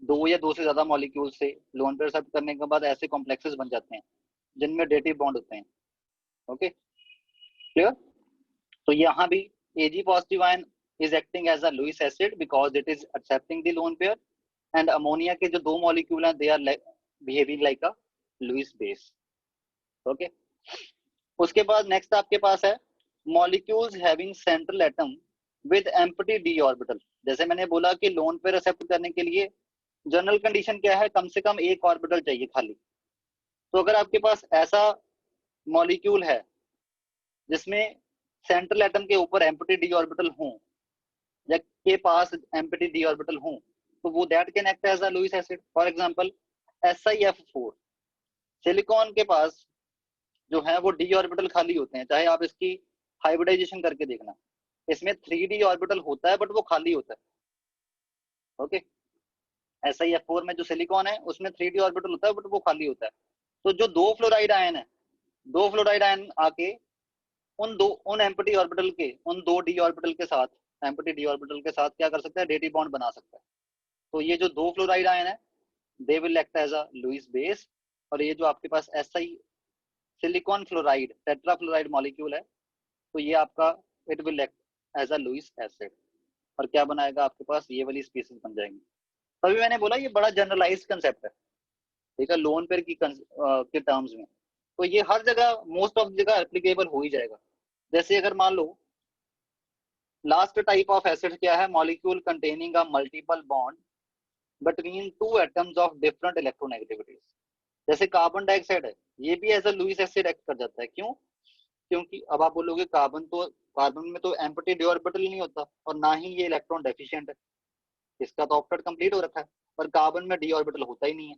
दो या दो से ज्यादा मॉलिक्यूल से लोन पेयर एक्सेप्ट करने के बाद ऐसे कॉम्प्लेक्सेस बन जाते हैं जिनमें डेटिव बॉन्ड होते हैं. ओके. क्लियर. तो यहाँ भी Ag positive ion is acting as a Lewis acid because it is accepting the lone pair, and ammonia के जो दो मॉलिक्यूल हैं they are behaving like a Lewis base. Okay. उसके बाद नेक्स्ट आपके पास है molecules having central atom with empty d orbital. जैसे मैंने बोला कि लोन पेयर एक्सेप्ट करने के लिए जनरल कंडीशन क्या है, कम से कम एक ऑर्बिटल चाहिए खाली. तो अगर आपके पास ऐसा मॉलिक्यूल है जिसमें सेंट्रल एटम के ऊपर एम्प्टी d ऑर्बिटल हो या के पास एम्प्टी d ऑर्बिटल हो, तो वो that can act as a Lewis acid. For example SiF4. Silicon के पास जो है वो d ऑर्बिटल खाली होते हैं, चाहे आप इसकी हाइब्रिडाइजेशन करके देखना, इसमें 3d ऑर्बिटल होता है बट वो खाली होता है. ओके. SiF4 में जो सिलिकॉन है उसमें 3d ऑर्बिटल होता है बट वो खाली होता है. तो जो दो फ्लोराइड आयन है, दो फ्लोराइड आयन आके उन एम्प्टी ऑर्बिटल के उन दो d ऑर्बिटल के साथ, एम्प्टी d ऑर्बिटल के साथ क्या कर सकता है, डेटिव बॉन्ड बना सकता है. तो ये जो दो फ्लोराइड आयन है they will act as a Lewis base. और ये जो आपके पास Si silicon fluoride tetrafluoride molecule है, तो ये आपका it will act as a Lewis acid. और क्या बनाएगा आपके पास, ये वाली स्पीसीज बन जाएंगी. तभी मैंने बोला ये बड़ा जनरलाइज्ड कंसेप्ट है, ठीक है, लोन पेयर के टर्म्स में. तो ये हर जगह मोस्ट ऑफ जगह एप्लीकेबल हो ही जाएगा. जैसे अगर मान लो लास्ट टाइप ऑफ एसिड क्या है, molecule containing a multiple bond between two atoms of different electronegativities. जैसे कार्बन डाइऑक्साइड है, ये भी as a Lewis acid act कर जाता है. क्यों? क्योंकि अब आप बोलोगे कार्बन में तो एम्प्टी d ऑर्बिटल नहीं होता और ना ही ये इलेक्ट्रॉन डेफिशिएंट है, इसका तो ऑक्टेट कंप्लीट हो रखा है, पर कार्बन में d ऑर्बिटल होता ही नहीं है.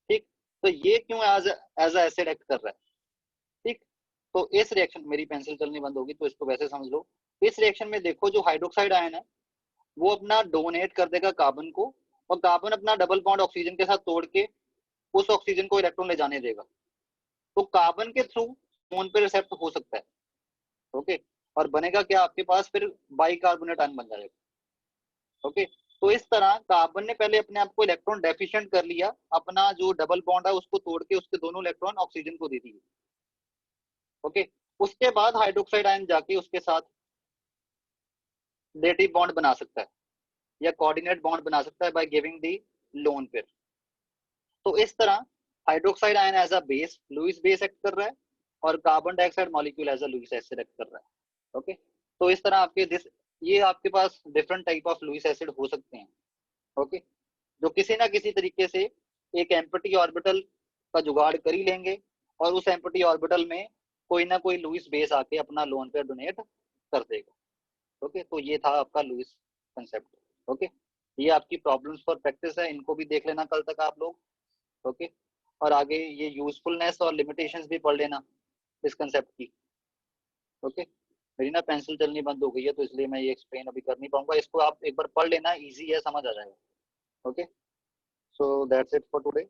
ठीक. तो ये क्यों एज अ एसिड एक्ट कर रहा है. ठीक. तो इस रिएक्शन, मेरी पेंसिल चलनी बंद होगी तो इसको वैसे समझ लो. इस रिएक्शन में देखो जो हाइड्रोक्साइड आयन है वो अपना डोनेट कर देगा कार्बन को, और कार्बन अपना डबल बॉन्ड ऑक्सीजन के साथ तोड़ के उस ऑक्सीजन को इलेक्ट्रॉन ले जाने देगा. तो कार्बन के थ्रू लोन पेयर एक्सेप्ट हो सकता है. ओके. और बनेगा क्या आपके पास, फिर बाइकार्बोनेट आयन बन जाएगा. ओके. तो इस तरह कार्बन ने पहले अपने आप को इलेक्ट्रॉन डेफिशिएंट कर लिया, अपना जो डबल बॉन्ड है उसको तोड़ के उसके दोनों इलेक्ट्रॉन ऑक्सीजन को दे दिए. ओके. उसके बाद हाइड्रोक्साइड आयन जाके उसके साथ डेटिव बॉन्ड बना सकता है या कोऑर्डिनेट बॉन्ड बना सकता है by giving the lone pair. तो इस तरह hydroxide ion as a base Lewis base act कर रहा है और carbon dioxide molecule as a Lewis acid act कर रहा है. ओके. तो इस तरह ये आपके पास different type of Lewis acid हो सकते हैं. ओके. जो किसी ना किसी तरीके से एक एम्प्टी ऑर्बिटल का जुगाड़ कर ही लेंगे और उस एम्प्टी ऑर्बिटल में कोई ना कोई लुईस बेस आके अपना लोन पेयर डोनेट कर देगा. ओके. तो ये था आपका लुईस कंसेप्ट. ओके. ये आपकी प्रॉब्लम्स फॉर प्रैक्टिस है, इनको भी देख लेना कल तक आप लोग. ओके. और आगे ये यूजफुलनेस और लिमिटेशंस भी पढ़ लेना इस कंसेप्ट की. ओके. मेरी ना पेंसिल चलनी बंद हो गई है तो इसलिए मैं ये एक्सप्लेन अभी कर नहीं पाऊंगा. इसको आप एक बार पढ़ लेना, इजी है, समझ आ जाएगा. Okay. So that's it for today.